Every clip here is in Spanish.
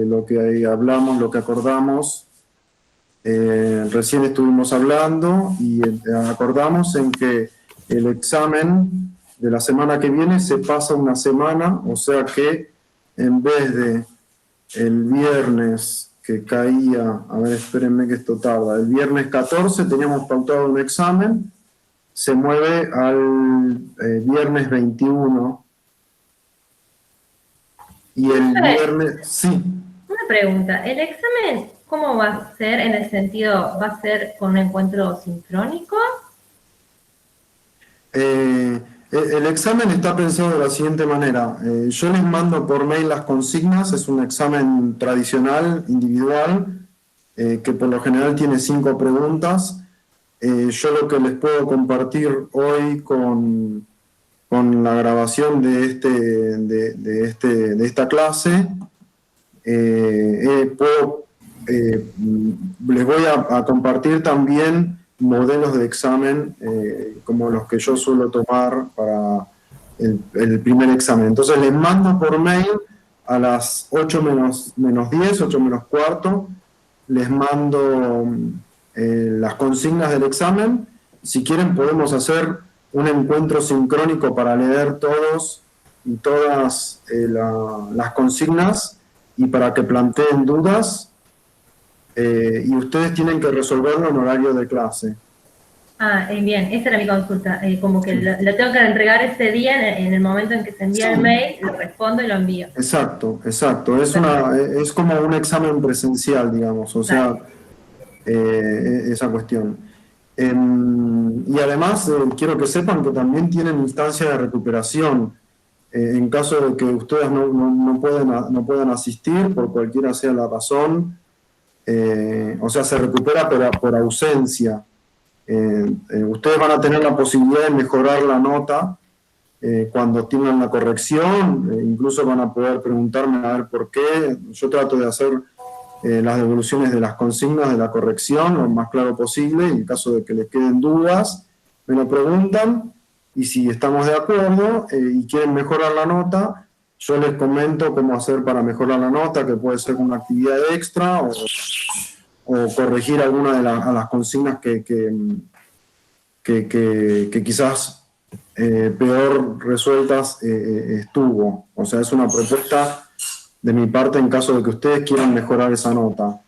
lo que hablamos, lo que acordamos. Recién estuvimos hablando y acordamos en que el examen de la semana que viene se pasa una semana, o sea que en vez de el viernes que caía, a ver, espérenme que esto tarda, el viernes 14 teníamos pautado un examen, se mueve al viernes 21 y el viernes, sí. Una pregunta, ¿el examen cómo va a ser en el sentido, va a ser con un encuentro sincrónico? El examen está pensado de la siguiente manera. Yo les mando por mail las consignas, es un examen tradicional, individual, que por lo general tiene 5 preguntas. Yo lo que les puedo compartir hoy con la grabación de esta clase, les voy a compartir también modelos de examen como los que yo suelo tomar para el primer examen. Entonces les mando por mail a las 8 menos 10, 8 menos cuarto, les mando las consignas del examen. Si quieren podemos hacer un encuentro sincrónico para leer todos y todas las consignas y para que planteen dudas. Y ustedes tienen que resolverlo en horario de clase. Bien, esa era mi consulta. Como que lo tengo que entregar ese día, en el momento en que se envía el mail, lo respondo y lo envío. Exacto. Es como un examen presencial, digamos, o sea, esa cuestión. Y además, quiero que sepan que también tienen instancia de recuperación. En caso de que ustedes no puedan asistir, por cualquiera sea la razón, o sea, se recupera por ausencia. Ustedes van a tener la posibilidad de mejorar la nota cuando tengan la corrección, incluso van a poder preguntarme a ver por qué. Yo trato de hacer las devoluciones de las consignas de la corrección lo más claro posible, y en caso de que les queden dudas, me lo preguntan, y si estamos de acuerdo y quieren mejorar la nota, yo les comento cómo hacer para mejorar la nota, que puede ser una actividad extra o corregir alguna de las consignas que quizás peor resueltas estuvo. O sea, es una propuesta de mi parte en caso de que ustedes quieran mejorar esa nota.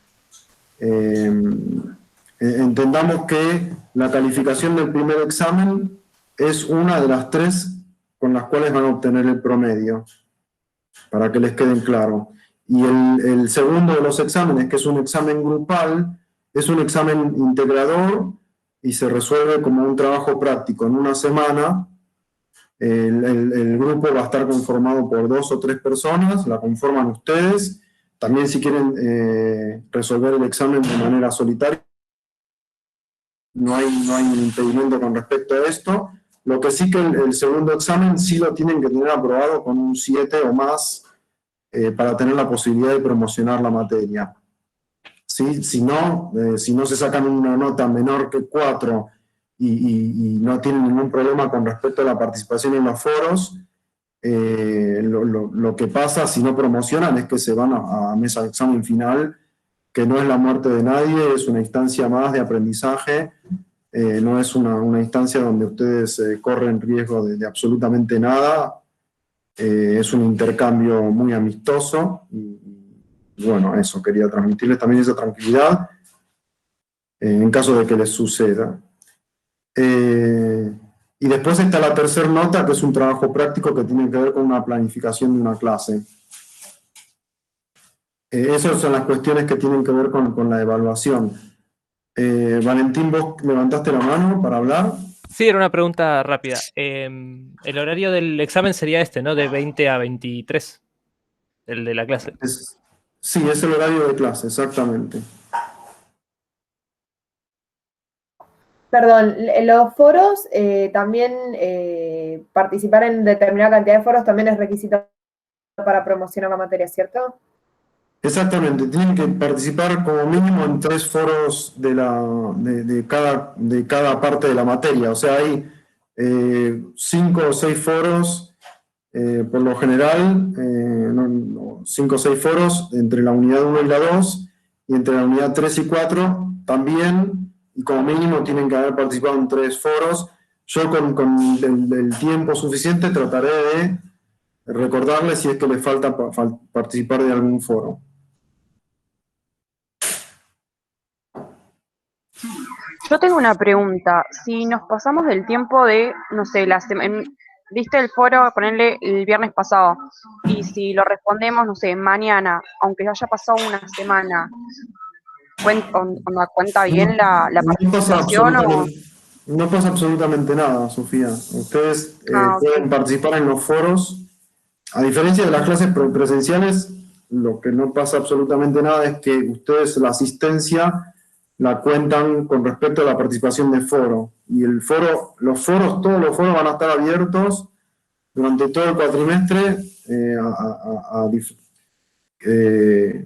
Entendamos que la calificación del primer examen es una de las 3 con las cuales van a obtener el promedio, para que les queden claro. Y el segundo de los exámenes, que es un examen grupal, es un examen integrador y se resuelve como un trabajo práctico en una semana. El grupo va a estar conformado por 2 o 3 personas, la conforman ustedes. También si quieren resolver el examen de manera solitaria, no hay impedimento con respecto a esto. Lo que sí que el segundo examen sí lo tienen que tener aprobado con un 7 o más para tener la posibilidad de promocionar la materia. ¿Sí? Si no se sacan una nota menor que 4 y no tienen ningún problema con respecto a la participación en los foros, lo que pasa si no promocionan es que se van a mesa de examen final, que no es la muerte de nadie, es una instancia más de aprendizaje, no es una instancia donde ustedes corren riesgo de absolutamente nada, es un intercambio muy amistoso, y bueno, eso, quería transmitirles también esa tranquilidad en caso de que les suceda. Y después está la tercera nota, que es un trabajo práctico que tiene que ver con una planificación de una clase. Esas son las cuestiones que tienen que ver con la evaluación. Valentín, vos levantaste la mano para hablar. Sí, era una pregunta rápida. El horario del examen sería este, ¿no? De 20 a 23, el de la clase. Sí, es el horario de clase, exactamente. Perdón, los foros también, participar en determinada cantidad de foros también es requisito para promocionar la materia, ¿cierto? Exactamente, tienen que participar como mínimo en 3 foros de cada parte de la materia. O sea, hay 5 o 6 foros por lo general, 5 o 6 foros entre la unidad 1 y la 2, y entre la unidad 3 y 4 también, y como mínimo tienen que haber participado en 3 foros. Yo con el tiempo suficiente trataré de recordarles si es que les falta participar de algún foro. Yo tengo una pregunta. Si nos pasamos del tiempo de, no sé, viste el foro, ponerle el viernes pasado, y si lo respondemos, no sé, mañana, aunque haya pasado una semana, ¿cuenta bien la participación? No pasa absolutamente nada, Sofía. Ustedes pueden participar en los foros. A diferencia de las clases presenciales, lo que no pasa absolutamente nada es que ustedes la asistencia la cuentan con respecto a la participación de foro. Y todos los foros van a estar abiertos durante todo el cuatrimestre.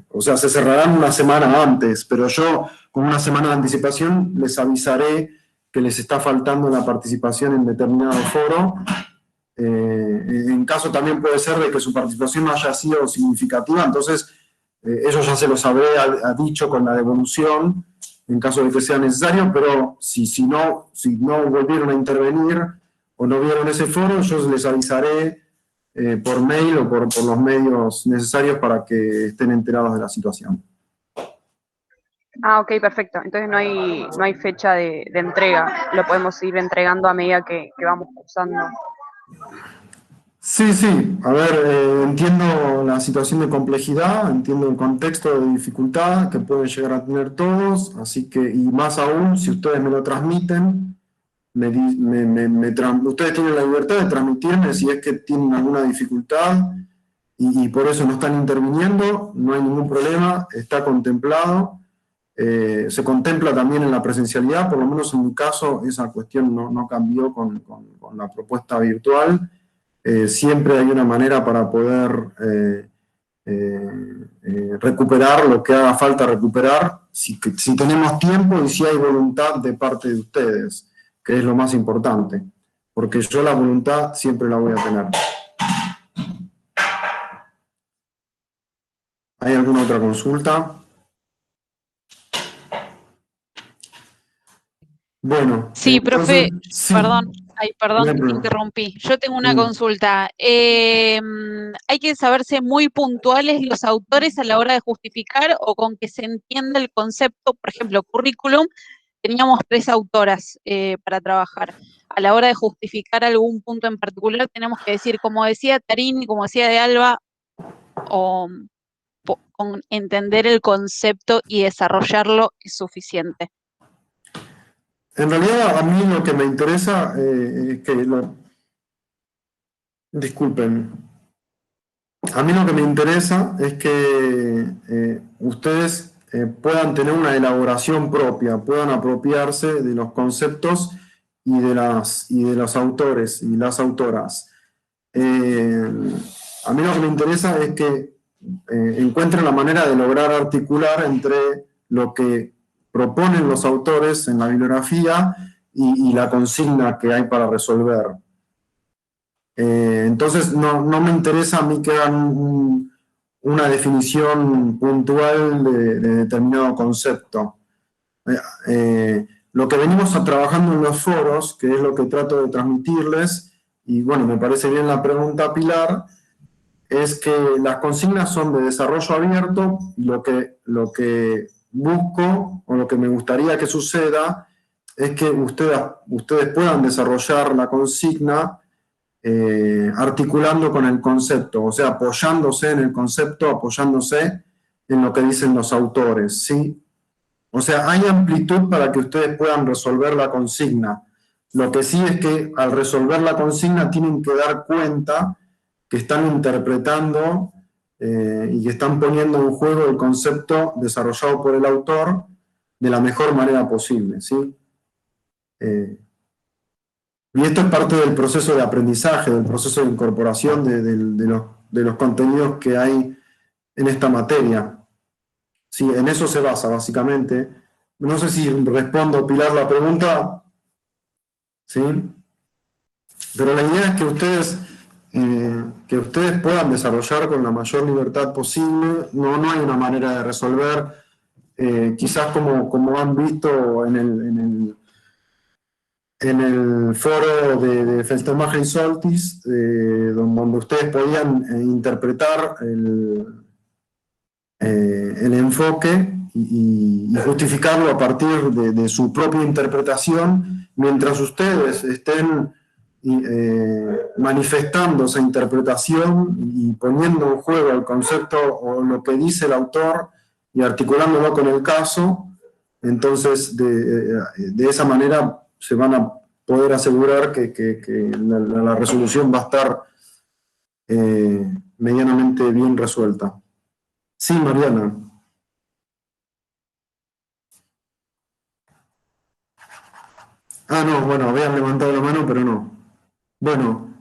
O sea, se cerrarán una semana antes, pero yo con una semana de anticipación les avisaré que les está faltando la participación en determinado foro. En caso también puede ser de que su participación no haya sido significativa, entonces ellos ya se los habré dicho con la devolución en caso de que sea necesario, pero si no volvieron a intervenir o no vieron ese foro, yo les avisaré por mail o por los medios necesarios para que estén enterados de la situación. Ah, ok, perfecto. Entonces no hay fecha de entrega. Lo podemos ir entregando a medida que vamos usando. Sí. A ver, entiendo la situación de complejidad, entiendo el contexto de dificultad que pueden llegar a tener todos, así que, y más aún, si ustedes me lo transmiten, ustedes tienen la libertad de transmitirme si es que tienen alguna dificultad y por eso no están interviniendo, no hay ningún problema, está contemplado. Se contempla también en la presencialidad, por lo menos en mi caso esa cuestión no cambió con la propuesta virtual. Siempre hay una manera para poder recuperar lo que haga falta recuperar, si tenemos tiempo y si hay voluntad de parte de ustedes, que es lo más importante, porque yo la voluntad siempre la voy a tener. ¿Hay alguna otra consulta? Bueno. Sí, entonces, profe, sí. perdón. Ay, perdón, No, interrumpí. Yo tengo una consulta. ¿Hay que saberse muy puntuales los autores a la hora de justificar o con que se entienda el concepto? Por ejemplo, currículum, teníamos 3 autoras para trabajar. A la hora de justificar algún punto en particular, tenemos que decir, como decía Tarini, como decía De Alba, o con entender el concepto y desarrollarlo es suficiente. En realidad, a mí lo que me interesa es que disculpen. A mí lo que me interesa es que ustedes puedan tener una elaboración propia, puedan apropiarse de los conceptos y de los autores y las autoras. A mí lo que me interesa es que encuentren la manera de lograr articular entre lo que proponen los autores en la bibliografía y la consigna que hay para resolver. Entonces no me interesa a mí que hagan una definición puntual de determinado concepto. Lo que venimos trabajando en los foros, que es lo que trato de transmitirles, y bueno, me parece bien la pregunta, Pilar, es que las consignas son de desarrollo abierto, lo que busco, o lo que me gustaría que suceda, es que ustedes puedan desarrollar la consigna articulando con el concepto, o sea, apoyándose en el concepto, apoyándose en lo que dicen los autores, ¿sí? O sea, hay amplitud para que ustedes puedan resolver la consigna. Lo que sí es que al resolver la consigna tienen que dar cuenta que están interpretando y que están poniendo en juego el concepto desarrollado por el autor de la mejor manera posible, ¿sí? Y esto es parte del proceso de aprendizaje, del proceso de incorporación de los contenidos que hay en esta materia. Sí, en eso se basa, básicamente. No sé si respondo, Pilar, la pregunta. ¿Sí? Pero la idea es que ustedes que ustedes puedan desarrollar con la mayor libertad posible. No hay una manera de resolver, quizás como han visto en el foro de Feltenmacher y Soltis, donde ustedes podían interpretar el enfoque y justificarlo a partir de su propia interpretación, mientras ustedes estén manifestando esa interpretación y poniendo en juego el concepto o lo que dice el autor y articulándolo con el caso. Entonces de esa manera se van a poder asegurar que la resolución va a estar medianamente bien resuelta. Sí, Mariana. Ah, no, bueno, habían levantado la mano, pero no. Bueno,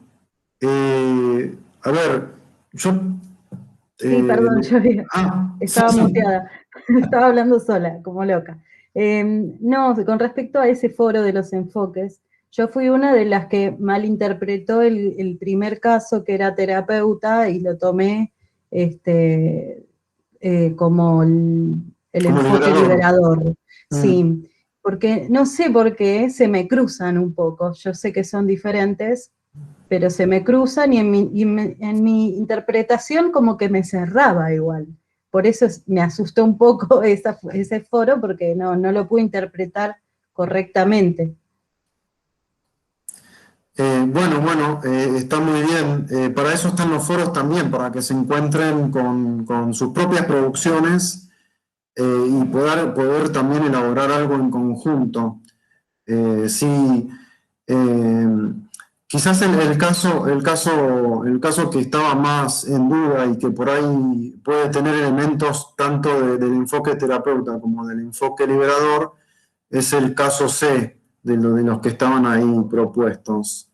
a ver, yo... Sí, perdón, yo estaba sí. muteada, estaba hablando sola, como loca. No, con respecto a ese foro de los enfoques, yo fui una de las que malinterpretó el primer caso, que era terapeuta, y lo tomé como el Como enfoque liberador. Sí, Mm. porque no sé por qué se me cruzan un poco. Yo sé que son diferentes, pero se me cruzan y en mi interpretación como que me cerraba igual. Por eso me asustó un poco ese foro, porque no lo pude interpretar correctamente. Bueno, está muy bien. Para eso están los foros también, para que se encuentren con sus propias producciones y poder también elaborar algo en conjunto. Sí, quizás el caso que estaba más en duda y que por ahí puede tener elementos tanto del enfoque terapeuta como del enfoque liberador es el caso C de los que estaban ahí propuestos,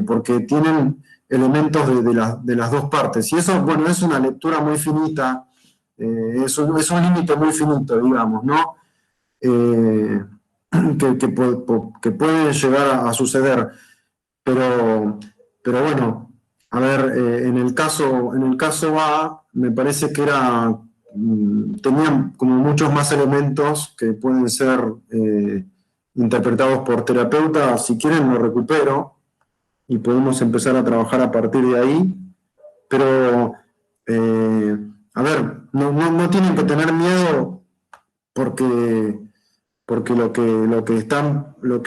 porque tienen elementos de las dos partes. Y eso, bueno, es una lectura muy finita, es un límite muy finito, digamos, ¿no? Que puede llegar a suceder. Pero bueno, a ver, en el caso A, me parece que tenían como muchos más elementos que pueden ser interpretados por terapeuta. Si quieren lo recupero y podemos empezar a trabajar a partir de ahí. Pero, a ver, no tienen que tener miedo porque lo que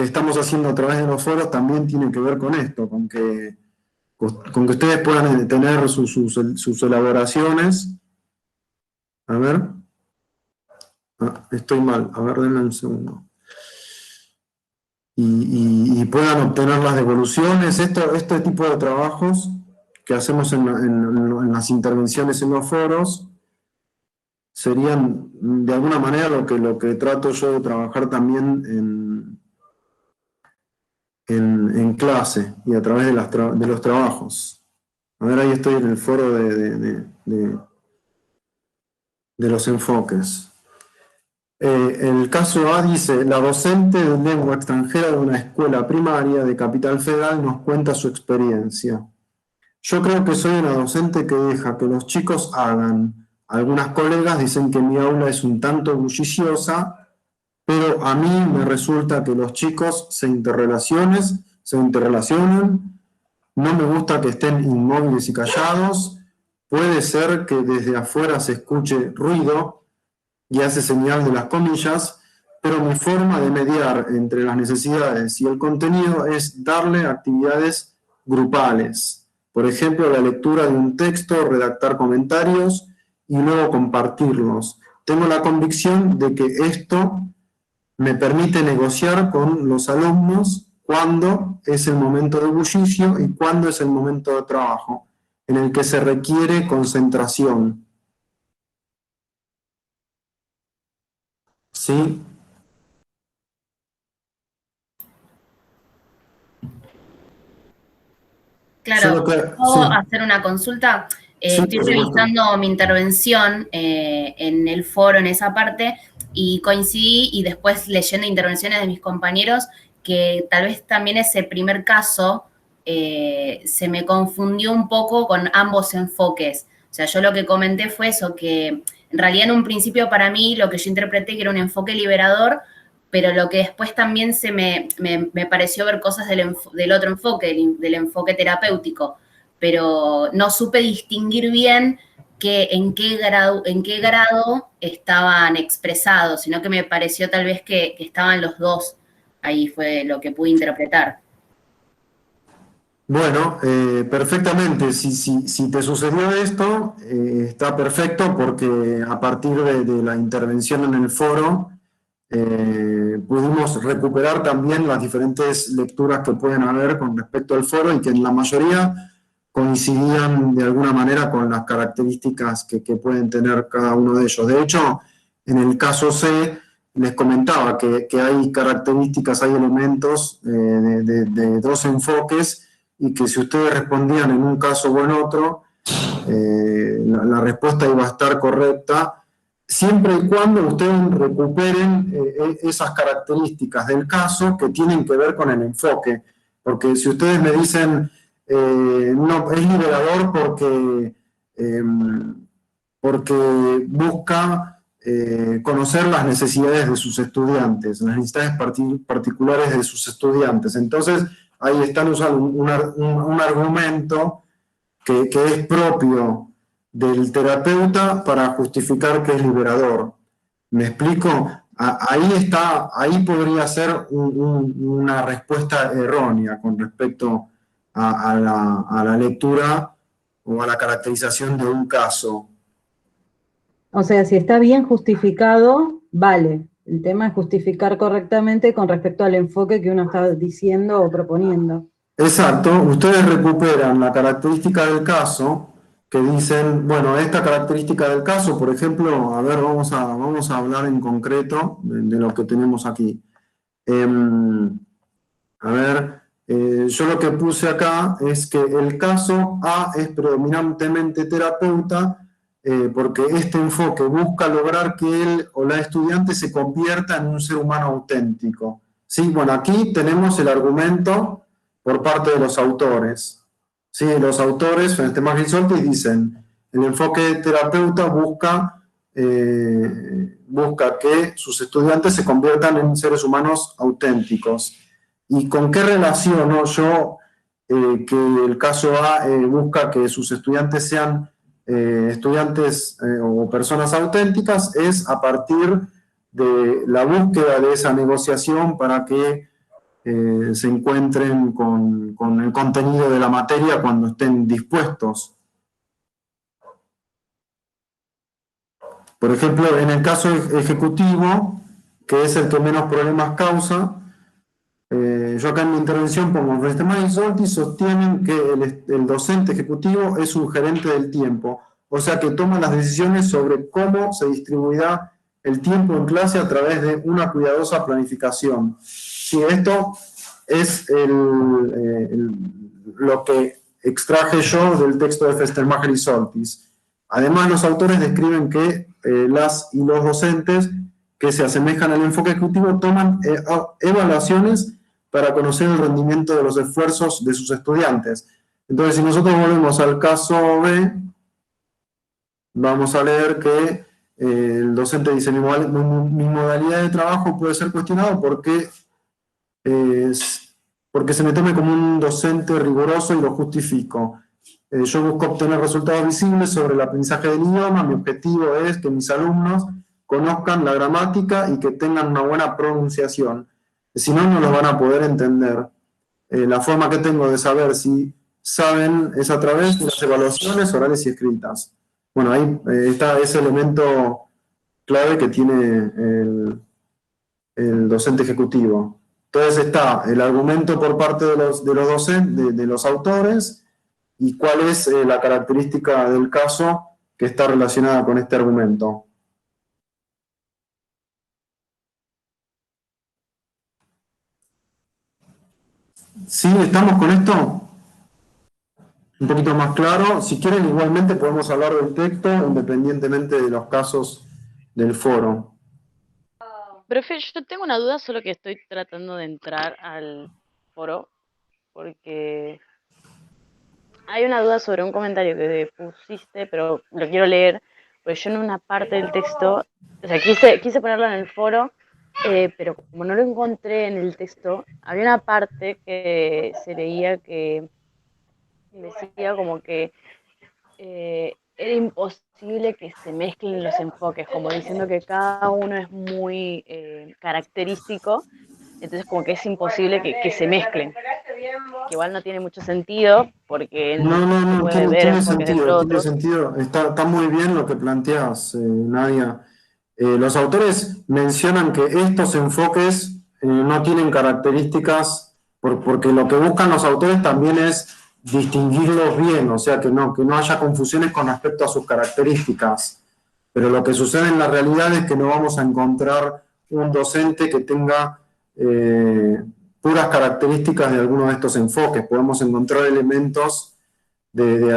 estamos haciendo a través de los foros también tiene que ver con esto, con que ustedes puedan tener sus elaboraciones. A ver. Estoy mal, a ver, denme un segundo. Y puedan obtener las devoluciones. Este tipo de trabajos que hacemos en las intervenciones en los foros serían de alguna manera lo que trato yo de trabajar también en clase y a través de los trabajos. A ver, ahí estoy en el foro de los enfoques. El caso A dice: la docente de lengua extranjera de una escuela primaria de Capital Federal nos cuenta su experiencia. Yo creo que soy una docente que deja que los chicos hagan. Algunas colegas dicen que mi aula es un tanto bulliciosa, pero a mí me resulta que los chicos se interrelacionan, no me gusta que estén inmóviles y callados, puede ser que desde afuera se escuche ruido, y hace señal de las comillas, pero mi forma de mediar entre las necesidades y el contenido es darle actividades grupales. Por ejemplo, la lectura de un texto, redactar comentarios y luego compartirlos. Tengo la convicción de que esto me permite negociar con los alumnos cuándo es el momento de bullicio y cuándo es el momento de trabajo, en el que se requiere concentración. ¿Sí? Claro, ¿puedo hacer una consulta? Sí, Estoy revisando mi intervención en el foro, en esa parte, y coincidí, y después leyendo intervenciones de mis compañeros, que tal vez también ese primer caso se me confundió un poco con ambos enfoques. O sea, yo lo que comenté fue eso, que en realidad en un principio para mí lo que yo interpreté que era un enfoque liberador, pero lo que después también me pareció ver cosas del otro enfoque, del enfoque terapéutico, pero no supe distinguir bien en qué grado estaban expresados, sino que me pareció tal vez que estaban los dos. Ahí fue lo que pude interpretar. Bueno, perfectamente. Si te sucedió esto, está perfecto porque a partir de la intervención en el foro pudimos recuperar también las diferentes lecturas que pueden haber con respecto al foro y que en la mayoría coincidían de alguna manera con las características que pueden tener cada uno de ellos. De hecho, en el caso C, les comentaba que hay características, hay elementos de dos enfoques y que si ustedes respondían en un caso o en otro, la respuesta iba a estar correcta, siempre y cuando ustedes recuperen esas características del caso que tienen que ver con el enfoque. Porque si ustedes me dicen, no, es liberador porque busca conocer las necesidades de sus estudiantes, las necesidades particulares de sus estudiantes. Entonces, ahí están usando un argumento que es propio del terapeuta para justificar que es liberador. ¿Me explico? Ahí podría ser una respuesta errónea con respecto a la lectura o a la caracterización de un caso. O sea, si está bien justificado, vale. El tema es justificar correctamente con respecto al enfoque que uno está diciendo o proponiendo. Exacto, ustedes recuperan la característica del caso, que dicen, bueno, esta característica del caso, por ejemplo, a ver, vamos a hablar en concreto de lo que tenemos aquí. A ver, yo lo que puse acá es que el caso A es predominantemente terapeuta, porque este enfoque busca lograr que él o la estudiante se convierta en un ser humano auténtico. ¿Sí? Bueno, aquí tenemos el argumento por parte de los autores. ¿Sí? Los autores, Fenstermacher y Soltis, dicen, el enfoque terapeuta busca que sus estudiantes se conviertan en seres humanos auténticos. ¿Y con qué relaciono yo que el caso A busca que sus estudiantes sean estudiantes o personas auténticas? Es a partir de la búsqueda de esa negociación para que se encuentren con el contenido de la materia cuando estén dispuestos. Por ejemplo, en el caso ejecutivo, que es el que menos problemas causa, yo acá en mi intervención pongo Fenstermacher y Soltis sostienen que el docente ejecutivo es un gerente del tiempo, o sea que toma las decisiones sobre cómo se distribuirá el tiempo en clase a través de una cuidadosa planificación. Sí, esto es lo que extraje yo del texto de Fenstermacher y Soltis. Además, los autores describen que las y los docentes que se asemejan al enfoque ejecutivo toman evaluaciones para conocer el rendimiento de los esfuerzos de sus estudiantes. Entonces, si nosotros volvemos al caso B, vamos a leer que el docente dice, mi modalidad de trabajo puede ser cuestionado porque se me tome como un docente riguroso y lo justifico. Yo busco obtener resultados visibles sobre el aprendizaje del idioma. Mi objetivo es que mis alumnos conozcan la gramática y que tengan una buena pronunciación. Si no, no los van a poder entender. La forma que tengo de saber si saben es a través de las evaluaciones orales y escritas. Bueno, ahí está ese elemento clave que tiene el docente ejecutivo. Entonces está el argumento por parte de los docentes, de los autores, y cuál es la característica del caso que está relacionada con este argumento. ¿Sí? ¿Estamos con esto? Un poquito más claro. Si quieren, igualmente podemos hablar del texto independientemente de los casos del foro. Profe, yo tengo una duda, solo que estoy tratando de entrar al foro, porque hay una duda sobre un comentario que pusiste, pero lo quiero leer, porque yo en una parte del texto, o sea, quise ponerlo en el foro, pero como no lo encontré en el texto, había una parte que se leía que decía como que era imposible que se mezclen los enfoques, como diciendo que cada uno es muy característico, entonces como que es imposible que se mezclen, que igual no tiene mucho sentido, porque se puede ver tiene enfoques dentro de sentido, tiene otros. sentido. Está muy bien lo que planteas, Nadia. Los autores mencionan que estos enfoques no tienen características, porque lo que buscan los autores también es distinguirlos bien, o sea, que no haya confusiones con respecto a sus características. Pero lo que sucede en la realidad es que no vamos a encontrar un docente que tenga puras características de alguno de estos enfoques. Podemos encontrar elementos de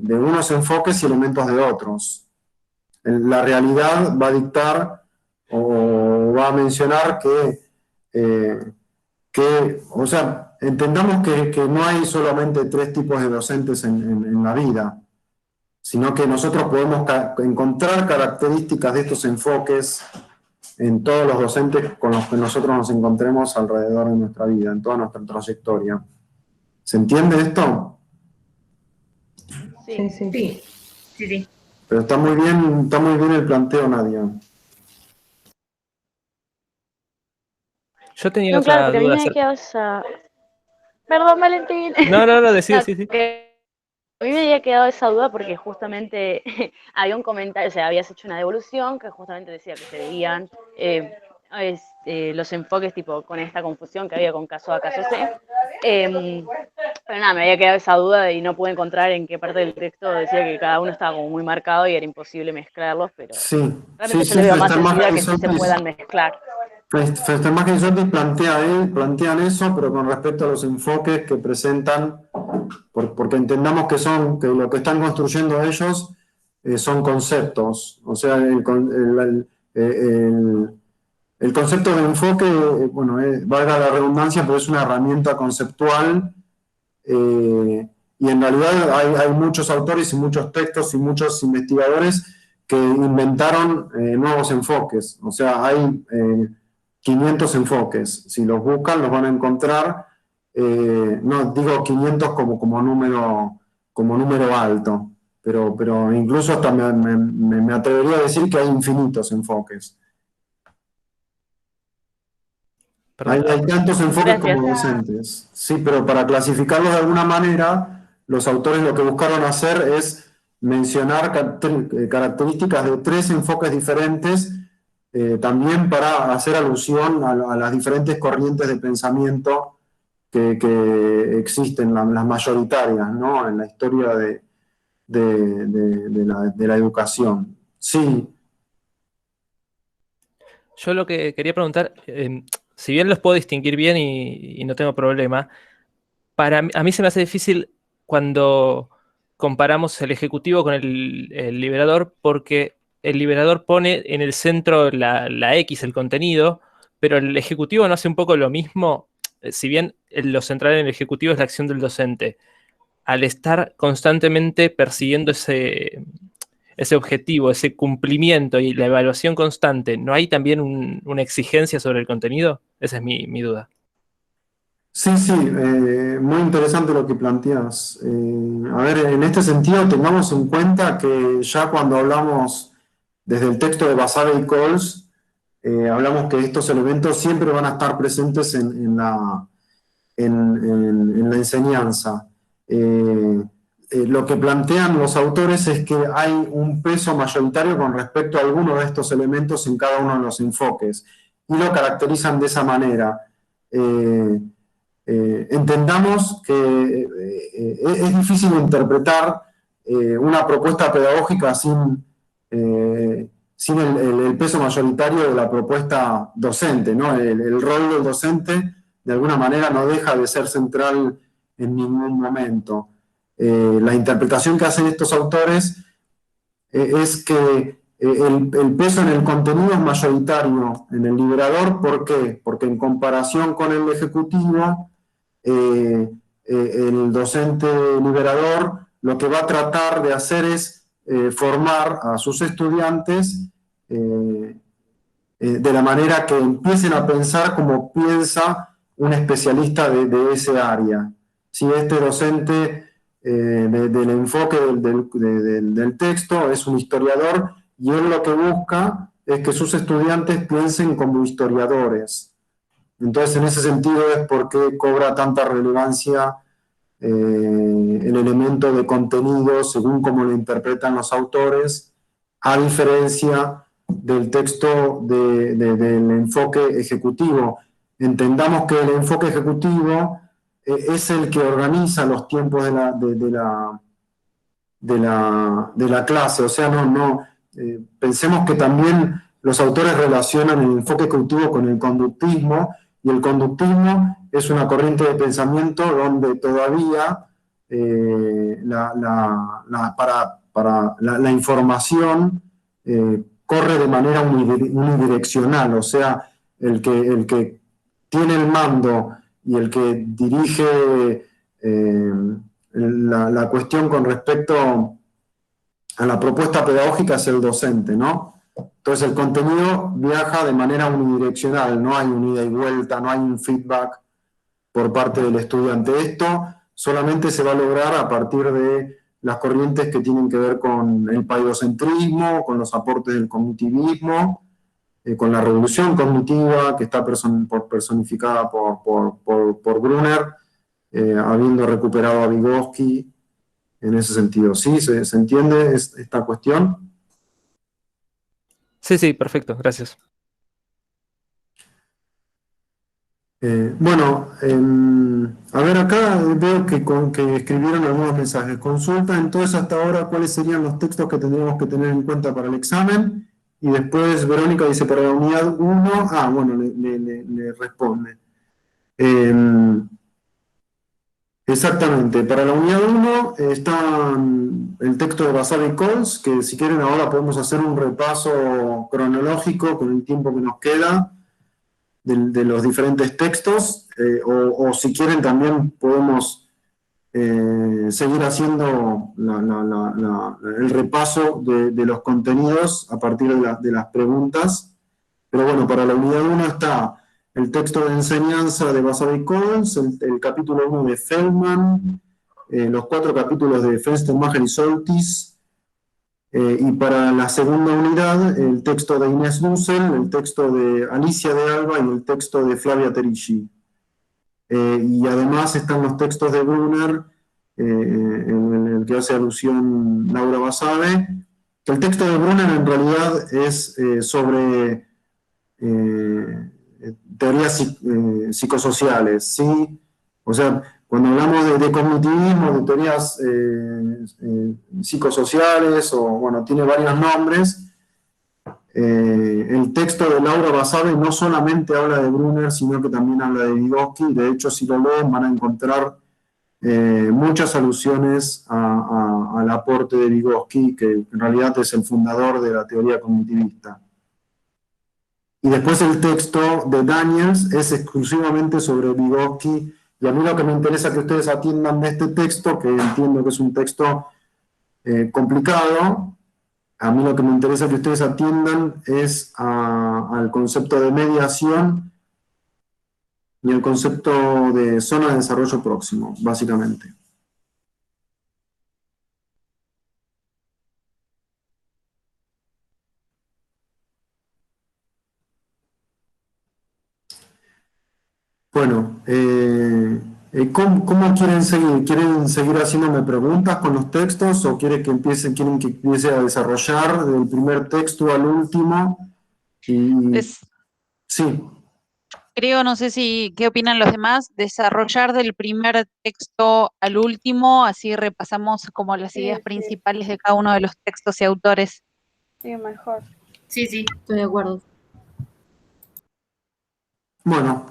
unos enfoques y elementos de otros. La realidad va a dictar o va a mencionar o sea, entendamos que no hay solamente 3 tipos de docentes en la vida, sino que nosotros podemos encontrar características de estos enfoques en todos los docentes con los que nosotros nos encontremos alrededor de nuestra vida, en toda nuestra trayectoria. ¿Se entiende esto? Sí, sí. Sí. Pero está muy bien el planteo, Nadia. Yo tenía No, otra claro, porque a mí duda. me había quedado esa... Perdón, Valentín. No, decía, sí. A mí me había quedado esa duda porque justamente había un comentario, o sea, habías hecho una devolución que justamente decía que se veían los enfoques tipo con esta confusión que había con caso A, caso C. Pero nada, me había quedado esa duda y no pude encontrar en qué parte del texto decía que cada uno estaba como muy marcado y era imposible mezclarlos, pero realmente yo le veo más sentido que sí se puedan mezclar. Festival y Sotis plantean eso, pero con respecto a los enfoques que presentan, porque entendamos que lo que están construyendo ellos son conceptos. O sea, el concepto de enfoque, valga la redundancia, pero es una herramienta conceptual, y en realidad hay muchos autores y muchos textos y muchos investigadores que inventaron nuevos enfoques. O sea, hay 500 enfoques. Si los buscan, los van a encontrar. No digo 500 como número alto, pero incluso hasta me atrevería a decir que hay infinitos enfoques. Hay tantos enfoques como docentes. Sí, pero para clasificarlos de alguna manera, los autores lo que buscaron hacer es mencionar características de 3 enfoques diferentes, también para hacer alusión a las diferentes corrientes de pensamiento que existen, las mayoritarias, ¿no?, en la historia de la educación. Sí. Yo lo que quería preguntar, si bien los puedo distinguir bien y no tengo problema, a mí se me hace difícil cuando comparamos el ejecutivo con el liberador, porque el liberador pone en el centro la X, el contenido, pero el ejecutivo no hace un poco lo mismo. Si bien lo central en el ejecutivo es la acción del docente, al estar constantemente persiguiendo ese objetivo, ese cumplimiento y la evaluación constante, ¿no hay también una exigencia sobre el contenido? Esa es mi duda. Sí, muy interesante lo que planteas. A ver, en este sentido, tengamos en cuenta que ya cuando hablamos desde el texto de Basabe y Coles, hablamos que estos elementos siempre van a estar presentes en la enseñanza. Lo que plantean los autores es que hay un peso mayoritario con respecto a alguno de estos elementos en cada uno de los enfoques, y lo caracterizan de esa manera. Entendamos que es difícil interpretar una propuesta pedagógica sin el peso mayoritario de la propuesta docente, ¿no? El rol del docente de alguna manera no deja de ser central en ningún momento. La interpretación que hacen estos autores es que el peso en el contenido es mayoritario en el liberador. ¿Por qué? Porque en comparación con el ejecutivo, el docente liberador lo que va a tratar de hacer es formar a sus estudiantes de la manera que empiecen a pensar como piensa un especialista de ese área. Si este docente del enfoque del texto es un historiador, y él lo que busca es que sus estudiantes piensen como historiadores. Entonces, en ese sentido es por qué cobra tanta relevancia el elemento de contenido según cómo lo interpretan los autores, a diferencia del texto del enfoque ejecutivo. Entendamos que el enfoque ejecutivo es el que organiza los tiempos de la clase, o sea, pensemos que también los autores relacionan el enfoque ejecutivo con el conductismo, y el conductismo es una corriente de pensamiento donde todavía la información corre de manera unidireccional, o sea, el que tiene el mando y el que dirige la cuestión con respecto a la propuesta pedagógica es el docente, ¿no? Entonces el contenido viaja de manera unidireccional, no hay un ida y vuelta, no hay un feedback por parte del estudiante. Esto solamente se va a lograr a partir de las corrientes que tienen que ver con el paidocentrismo, con los aportes del cognitivismo, con la revolución cognitiva que está personificada por Brunner, habiendo recuperado a Vygotsky en ese sentido. ¿Sí? ¿Se entiende esta cuestión? Sí, perfecto, gracias. Bueno, a ver, acá veo que escribieron algunos mensajes. Consulta entonces hasta ahora cuáles serían los textos que tendríamos que tener en cuenta para el examen. Y después Verónica dice para la unidad 1, bueno, le responde. Exactamente, para la unidad 1 está el texto de Basabe y Coles, que si quieren ahora podemos hacer un repaso cronológico con el tiempo que nos queda de los diferentes textos, o si quieren también podemos seguir haciendo el repaso de los contenidos a partir de las preguntas. Pero bueno, para la unidad 1 está el texto de enseñanza de Basabe y Coles, el capítulo 1 de Feldman, los 4 capítulos de Fenstermacher y Soltis, y para la segunda unidad el texto de Inés Dussel, el texto de Alicia de Alba y el texto de Flavia Terici. Y además están los textos de Brunner, en el que hace alusión Laura Basabe. El texto de Brunner en realidad es sobre teorías psicosociales, ¿sí? O sea, cuando hablamos de cognitivismo, de teorías psicosociales, o bueno, tiene varios nombres, el texto de Laura Basabe no solamente habla de Brunner, sino que también habla de Vygotsky. De hecho, si lo leen van a encontrar muchas alusiones al aporte de Vygotsky, que en realidad es el fundador de la teoría cognitivista. Y después el texto de Daniels es exclusivamente sobre Vygotsky, y a mí lo que me interesa que ustedes atiendan de este texto, que entiendo que es un texto complicado, a mí lo que me interesa que ustedes atiendan es al concepto de mediación y el concepto de zona de desarrollo próximo, básicamente. Bueno, ¿cómo quieren seguir? ¿Quieren seguir haciéndome preguntas con los textos o quieren que empiece a desarrollar del primer texto al último? Sí. Creo, no sé qué opinan los demás, desarrollar del primer texto al último, así repasamos como las ideas principales de cada uno de los textos y autores. Sí, mejor. Sí, estoy de acuerdo. Bueno,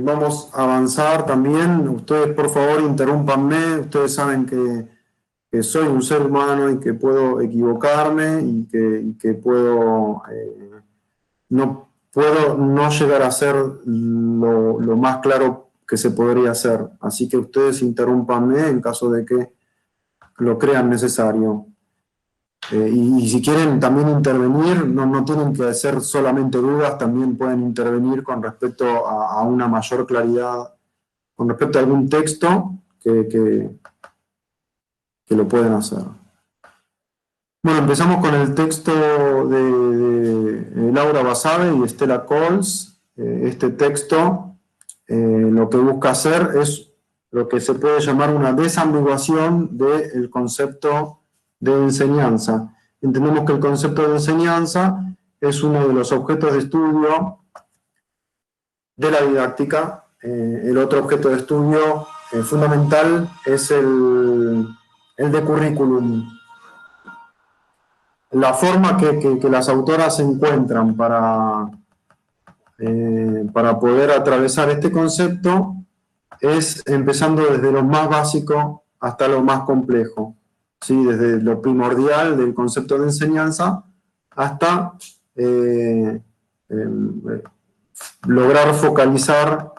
vamos a avanzar también. Ustedes, por favor, interrúmpanme. Ustedes saben que soy un ser humano y que puedo equivocarme y que puedo no llegar a ser lo más claro que se podría hacer. Así que ustedes interrúmpanme en caso de que lo crean necesario. Y si quieren también intervenir, no tienen que hacer solamente dudas, también pueden intervenir con respecto a una mayor claridad, con respecto a algún texto que lo pueden hacer. Bueno, empezamos con el texto de Laura Basabe y Estela Cols. Este texto lo que busca hacer es lo que se puede llamar una desambiguación del concepto de enseñanza. Entendemos que el concepto de enseñanza es uno de los objetos de estudio de la didáctica. El otro objeto de estudio fundamental es el de currículum. La forma que las autoras encuentran para poder atravesar este concepto es empezando desde lo más básico hasta lo más complejo, ¿sí? Desde lo primordial del concepto de enseñanza hasta lograr focalizar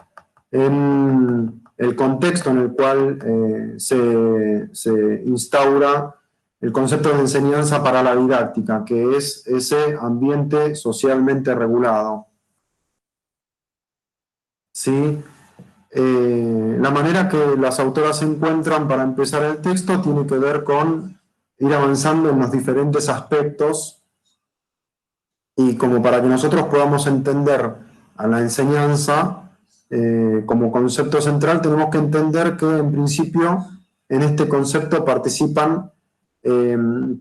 en el contexto en el cual se instaura el concepto de enseñanza para la didáctica, que es ese ambiente socialmente regulado. ¿Sí? La manera que las autoras encuentran para empezar el texto tiene que ver con ir avanzando en los diferentes aspectos, y como para que nosotros podamos entender a la enseñanza como concepto central, tenemos que entender que en principio en este concepto participan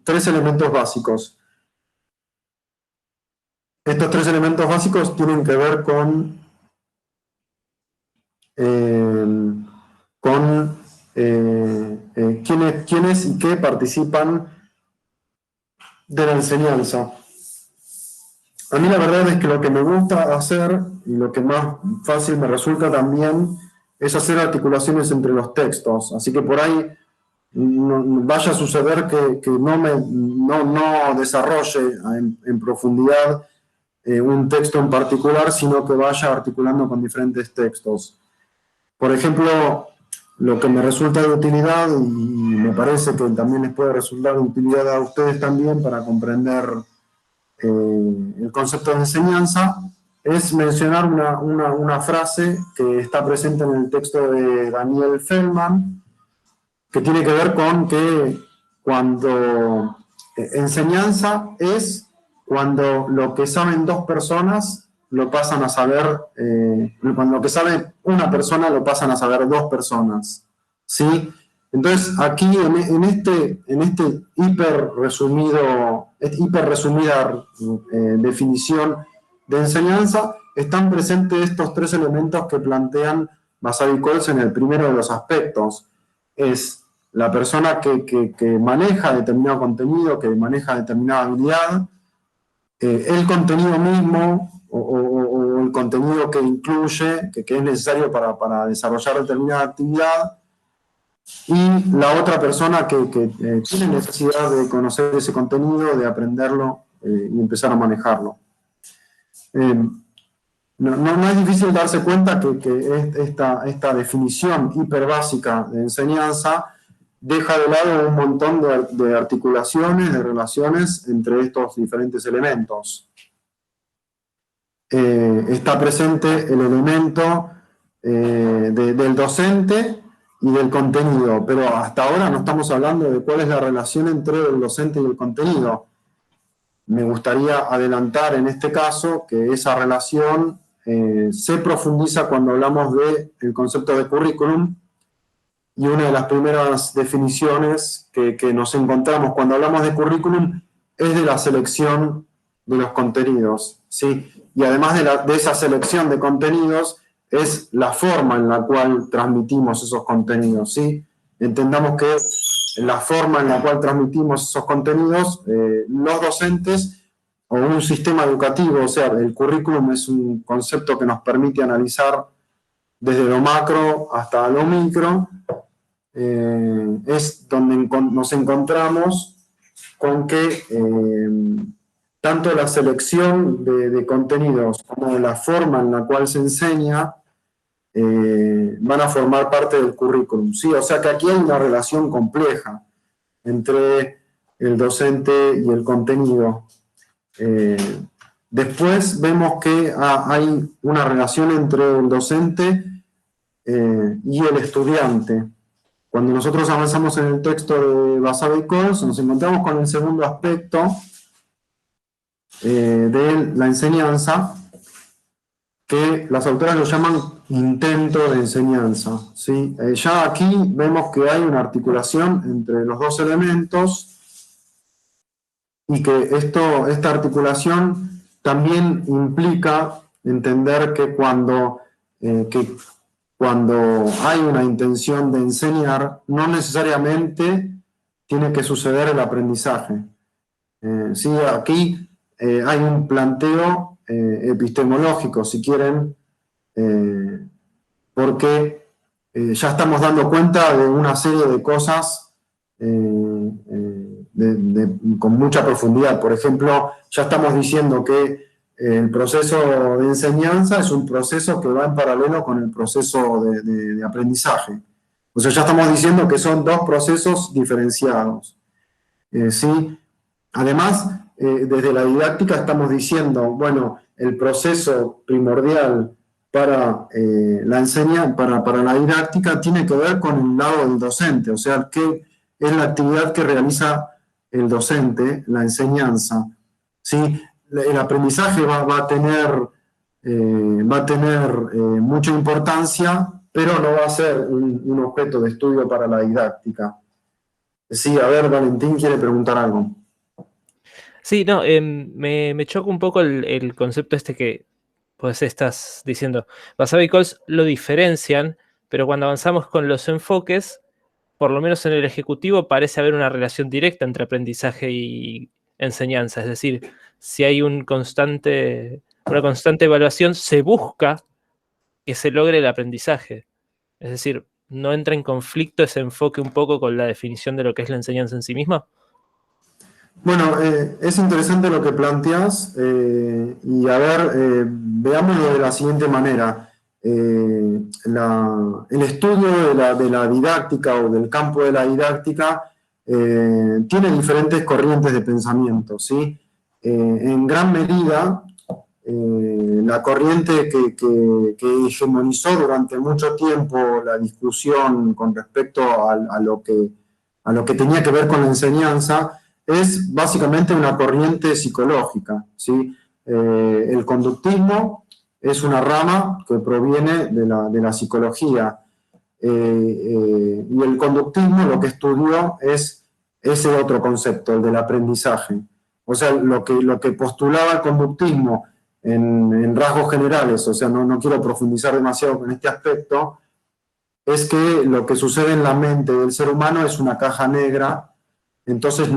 tres elementos básicos. Estos tres elementos básicos tienen que ver con quiénes y qué participan de la enseñanza. A mí la verdad es que lo que me gusta hacer, y lo que más fácil me resulta también, es hacer articulaciones entre los textos. Así que por ahí vaya a suceder que no desarrolle en profundidad un texto en particular, sino que vaya articulando con diferentes textos. Por ejemplo, lo que me resulta de utilidad, y me parece que también les puede resultar de utilidad a ustedes también para comprender el concepto de enseñanza, es mencionar una frase que está presente en el texto de Daniel Feldman, que tiene que ver con que cuando enseñanza es cuando lo que saben dos personas lo pasan a saber, cuando lo que sabe una persona lo pasan a saber dos personas, ¿sí? Entonces aquí en este hiper resumida definición de enseñanza están presentes estos tres elementos que plantean Basabe y Cols en el primero de los aspectos. Es la persona que maneja determinado contenido, que maneja determinada habilidad, el contenido mismo o el contenido que incluye, que es necesario para desarrollar determinada actividad, y la otra persona que tiene necesidad de conocer ese contenido, de aprenderlo y empezar a manejarlo. No es difícil darse cuenta que esta definición hiperbásica de enseñanza deja de lado un montón de articulaciones, de relaciones entre estos diferentes elementos. Está presente el elemento del docente y del contenido, pero hasta ahora no estamos hablando de cuál es la relación entre el docente y el contenido. Me gustaría adelantar en este caso que esa relación se profundiza cuando hablamos del concepto de currículum, y una de las primeras definiciones que nos encontramos cuando hablamos de currículum es de la selección de los contenidos, ¿sí? Y además de esa selección de contenidos, es la forma en la cual transmitimos esos contenidos, ¿sí? Entendamos que la forma en la cual transmitimos esos contenidos, los docentes o un sistema educativo, o sea, el currículum es un concepto que nos permite analizar desde lo macro hasta lo micro, es donde nos encontramos con que tanto la selección de contenidos como la forma en la cual se enseña van a formar parte del currículum, ¿sí? O sea que aquí hay una relación compleja entre el docente y el contenido. Después vemos que hay una relación entre el docente y el estudiante. Cuando nosotros avanzamos en el texto de Basabe y Coles, nos encontramos con el segundo aspecto de la enseñanza, que las autoras lo llaman intento de enseñanza, ¿sí? Ya aquí vemos que hay una articulación entre los dos elementos y que esta articulación también implica entender que cuando hay una intención de enseñar, no necesariamente tiene que suceder el aprendizaje. Sí, aquí hay un planteo epistemológico, si quieren, porque ya estamos dando cuenta de una serie de cosas con mucha profundidad. Por ejemplo, ya estamos diciendo que el proceso de enseñanza es un proceso que va en paralelo con el proceso de aprendizaje. O sea, ya estamos diciendo que son dos procesos diferenciados. ¿Sí? Además, desde la didáctica estamos diciendo, bueno, el proceso primordial para para la didáctica tiene que ver con el lado del docente, o sea, qué es la actividad que realiza el docente, la enseñanza. ¿Sí? El aprendizaje va a tener mucha importancia, pero no va a ser un objeto de estudio para la didáctica. Sí, a ver, Valentín quiere preguntar algo. Sí, no, me choca un poco el concepto este que pues estás diciendo. Basabe y Coles lo diferencian, pero cuando avanzamos con los enfoques, por lo menos en el ejecutivo parece haber una relación directa entre aprendizaje y enseñanza. Es decir, si hay una constante evaluación, se busca que se logre el aprendizaje. Es decir, ¿no entra en conflicto ese enfoque un poco con la definición de lo que es la enseñanza en sí misma? Bueno, es interesante lo que planteas y a ver, veámoslo de la siguiente manera. El estudio de la didáctica o del campo de la didáctica tiene diferentes corrientes de pensamiento, ¿sí? En gran medida, la corriente que hegemonizó durante mucho tiempo la discusión con respecto a lo que tenía que ver con la enseñanza es básicamente una corriente psicológica, ¿sí? El conductismo es una rama que proviene de la psicología, y el conductismo lo que estudió es ese otro concepto, el del aprendizaje. O sea, lo que postulaba el conductismo en rasgos generales, o sea, no quiero profundizar demasiado en este aspecto, es que lo que sucede en la mente del ser humano es una caja negra. Entonces,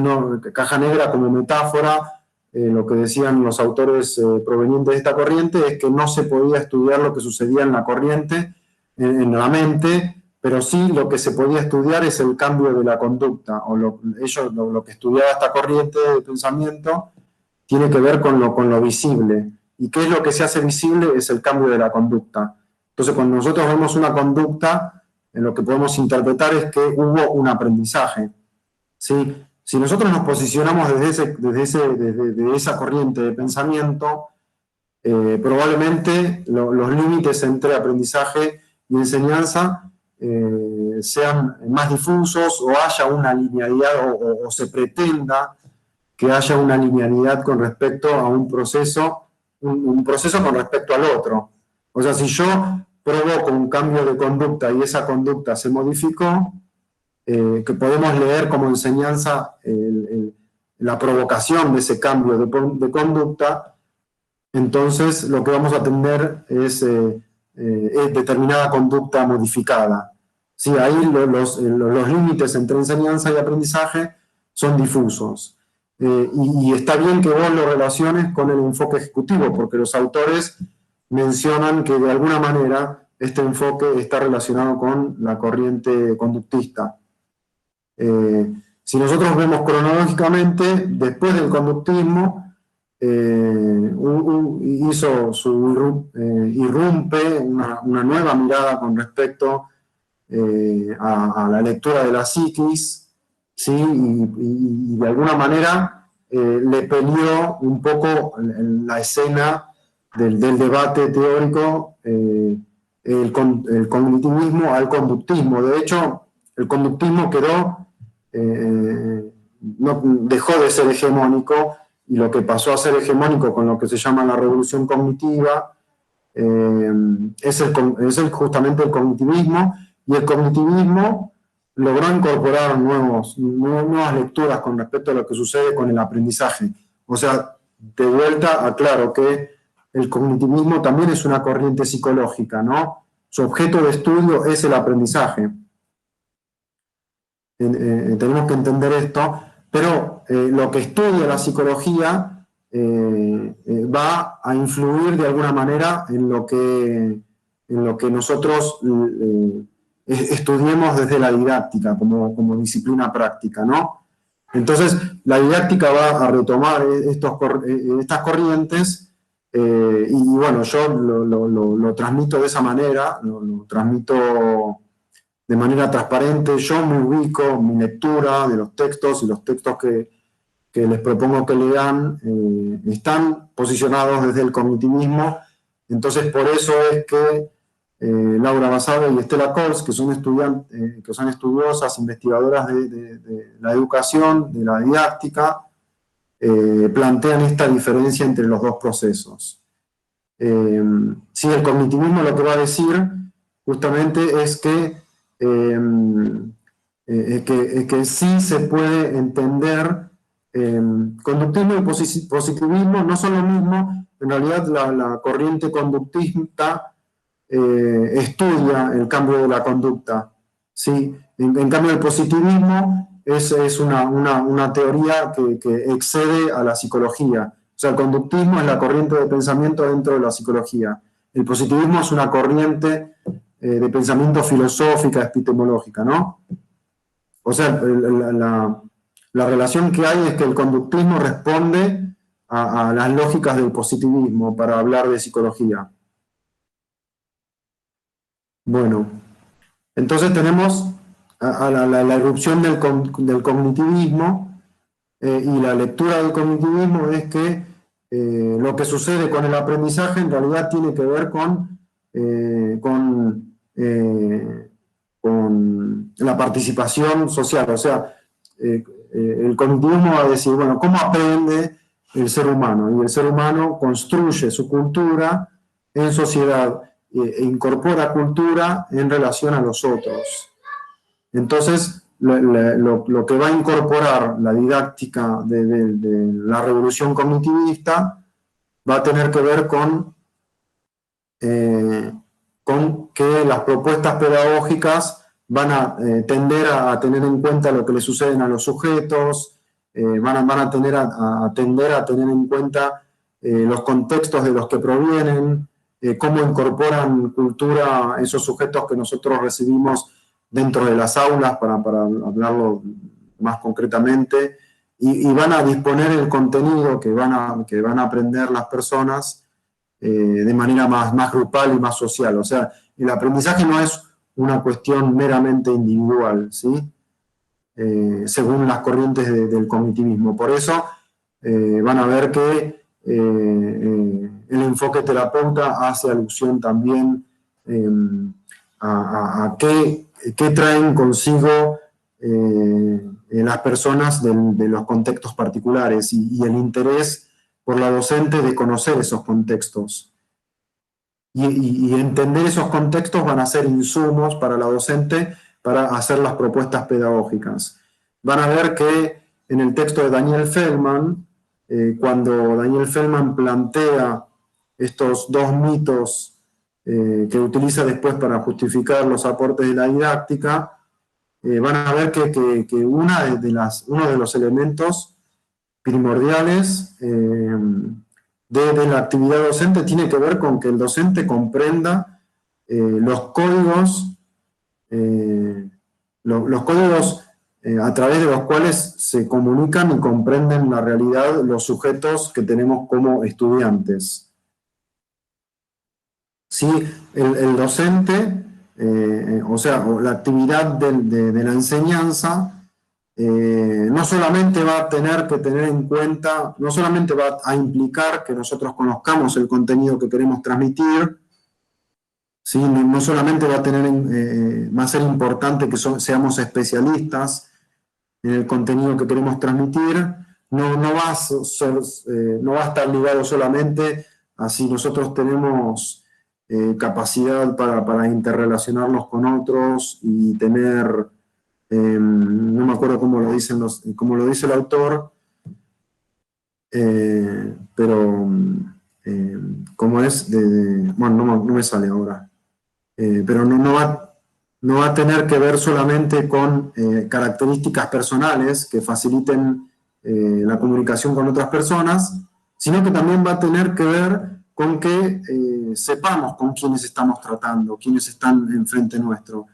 caja negra como metáfora, lo que decían los autores provenientes de esta corriente es que no se podía estudiar lo que sucedía en la corriente, en la mente, pero sí lo que se podía estudiar es el cambio de la conducta, o lo que estudiaba esta corriente de pensamiento tiene que ver con lo visible. ¿Y qué es lo que se hace visible? Es el cambio de la conducta. Entonces, cuando nosotros vemos una conducta, lo que podemos interpretar es que hubo un aprendizaje. ¿Sí? Si nosotros nos posicionamos desde esa corriente de pensamiento, probablemente los límites entre aprendizaje y enseñanza sean más difusos o haya una linealidad o se pretenda que haya una linealidad con respecto a un proceso con respecto al otro. O sea, si yo provoco un cambio de conducta y esa conducta se modificó, que podemos leer como enseñanza la provocación de ese cambio de conducta, entonces lo que vamos a tener es determinada conducta modificada. Sí, ahí los límites entre enseñanza y aprendizaje son difusos. Y está bien que vos lo relaciones con el enfoque ejecutivo, porque los autores mencionan que de alguna manera este enfoque está relacionado con la corriente conductista. Si nosotros vemos cronológicamente, después del conductismo, hubo irrumpe una nueva mirada con respecto a la lectura de la psiquis, ¿sí? Y de alguna manera le peleó un poco en la escena del debate teórico el cognitivismo al conductismo. De hecho, el conductismo dejó de ser hegemónico, y lo que pasó a ser hegemónico con lo que se llama la revolución cognitiva es justamente el cognitivismo, y el cognitivismo logró incorporar nuevas lecturas con respecto a lo que sucede con el aprendizaje. O sea, de vuelta aclaro que el cognitivismo también es una corriente psicológica, ¿no? Su objeto de estudio es el aprendizaje. Tenemos que entender esto, pero lo que estudia la psicología va a influir de alguna manera en lo que nosotros estudiemos desde la didáctica como disciplina práctica, ¿no? Entonces, la didáctica va a retomar estas corrientes y bueno, yo lo transmito de esa manera, lo transmito de manera transparente. Yo me ubico mi lectura de los textos, y los textos que les propongo que lean están posicionados desde el cognitivismo. Entonces, por eso es que Laura Basabe y Estela Cols, que son estudiosas, investigadoras de la educación, de la didáctica, plantean esta diferencia entre los dos procesos. Sí, el cognitivismo lo que va a decir justamente es que sí se puede entender conductismo y positivismo no son lo mismo. En realidad la corriente conductista estudia el cambio de la conducta, ¿sí? En cambio el positivismo es una teoría que excede a la psicología. O sea, el conductismo es la corriente de pensamiento dentro de la psicología. El positivismo es una corriente de pensamiento filosófica, epistemológica, ¿no? O sea, la relación que hay es que el conductismo responde a las lógicas del positivismo para hablar de psicología. Bueno, entonces tenemos a la irrupción del cognitivismo, y la lectura del cognitivismo es que lo que sucede con el aprendizaje en realidad tiene que ver con la participación social. O sea, el cognitivismo va a decir, bueno, ¿cómo aprende el ser humano? Y el ser humano construye su cultura en sociedad, e incorpora cultura en relación a los otros. Entonces, lo que va a incorporar la didáctica de la revolución cognitivista va a tener que ver con que las propuestas pedagógicas van a tender a tener en cuenta lo que le suceden a los sujetos, van a tender a tener en cuenta los contextos de los que provienen, cómo incorporan cultura esos sujetos que nosotros recibimos dentro de las aulas, para hablarlo más concretamente, y van a disponer el contenido que van a aprender las personas de manera más grupal y más social. O sea, el aprendizaje no es una cuestión meramente individual, ¿sí? Según las corrientes del cognitivismo. Por eso van a ver que el enfoque terapeuta hace alusión también a qué traen consigo las personas de los contextos particulares, y el interés por la docente de conocer esos contextos. Y entender esos contextos van a ser insumos para la docente para hacer las propuestas pedagógicas. Van a ver que en el texto de Daniel Feldman, cuando Daniel Feldman plantea estos dos mitos que utiliza después para justificar los aportes de la didáctica, van a ver que uno de los elementos primordiales de la actividad docente tiene que ver con que el docente comprenda los códigos a través de los cuales se comunican y comprenden la realidad los sujetos que tenemos como estudiantes. ¿sí? El docente, o sea, o la actividad de la enseñanza, no solamente va a tener que tener en cuenta, no solamente va a implicar que nosotros conozcamos el contenido que queremos transmitir, ¿sí? No solamente va a tener, va a ser importante que seamos especialistas en el contenido que queremos transmitir, no va a estar ligado solamente a si nosotros tenemos capacidad para interrelacionarnos con otros y tener, no me acuerdo cómo lo dice el autor, pero como es, bueno, no me sale ahora, pero no va a tener que ver solamente con características personales que faciliten la comunicación con otras personas, sino que también va a tener que ver con que sepamos con quiénes estamos tratando, quiénes están enfrente nuestro.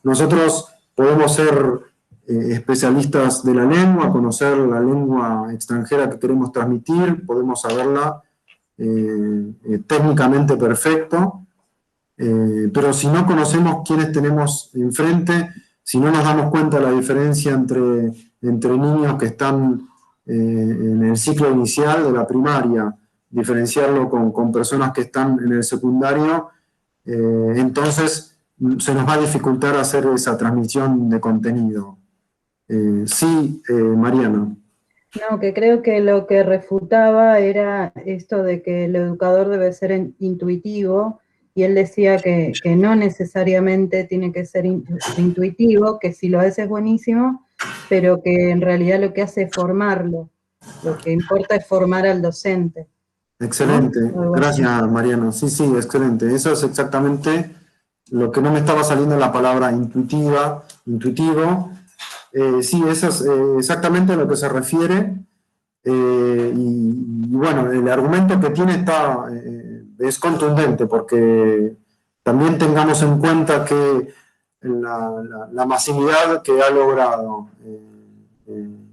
Nosotros podemos ser especialistas de la lengua, conocer la lengua extranjera que queremos transmitir, podemos saberla técnicamente perfecto, pero si no conocemos quiénes tenemos enfrente, si no nos damos cuenta de la diferencia entre niños que están en el ciclo inicial de la primaria, diferenciarlo con personas que están en el secundario, entonces se nos va a dificultar hacer esa transmisión de contenido. Sí, Mariana. No, que creo que lo que refutaba era esto de que el educador debe ser intuitivo, y él decía que no necesariamente tiene que ser intuitivo, que si lo hace es buenísimo, pero que en realidad lo que hace es formarlo. Lo que importa es formar al docente. Excelente, ¿no? Gracias, Mariano. Sí, excelente. Eso es exactamente lo que no me estaba saliendo la palabra intuitivo. Sí, eso es exactamente a lo que se refiere. Y bueno, el argumento que tiene es contundente, porque también tengamos en cuenta que la masividad que ha logrado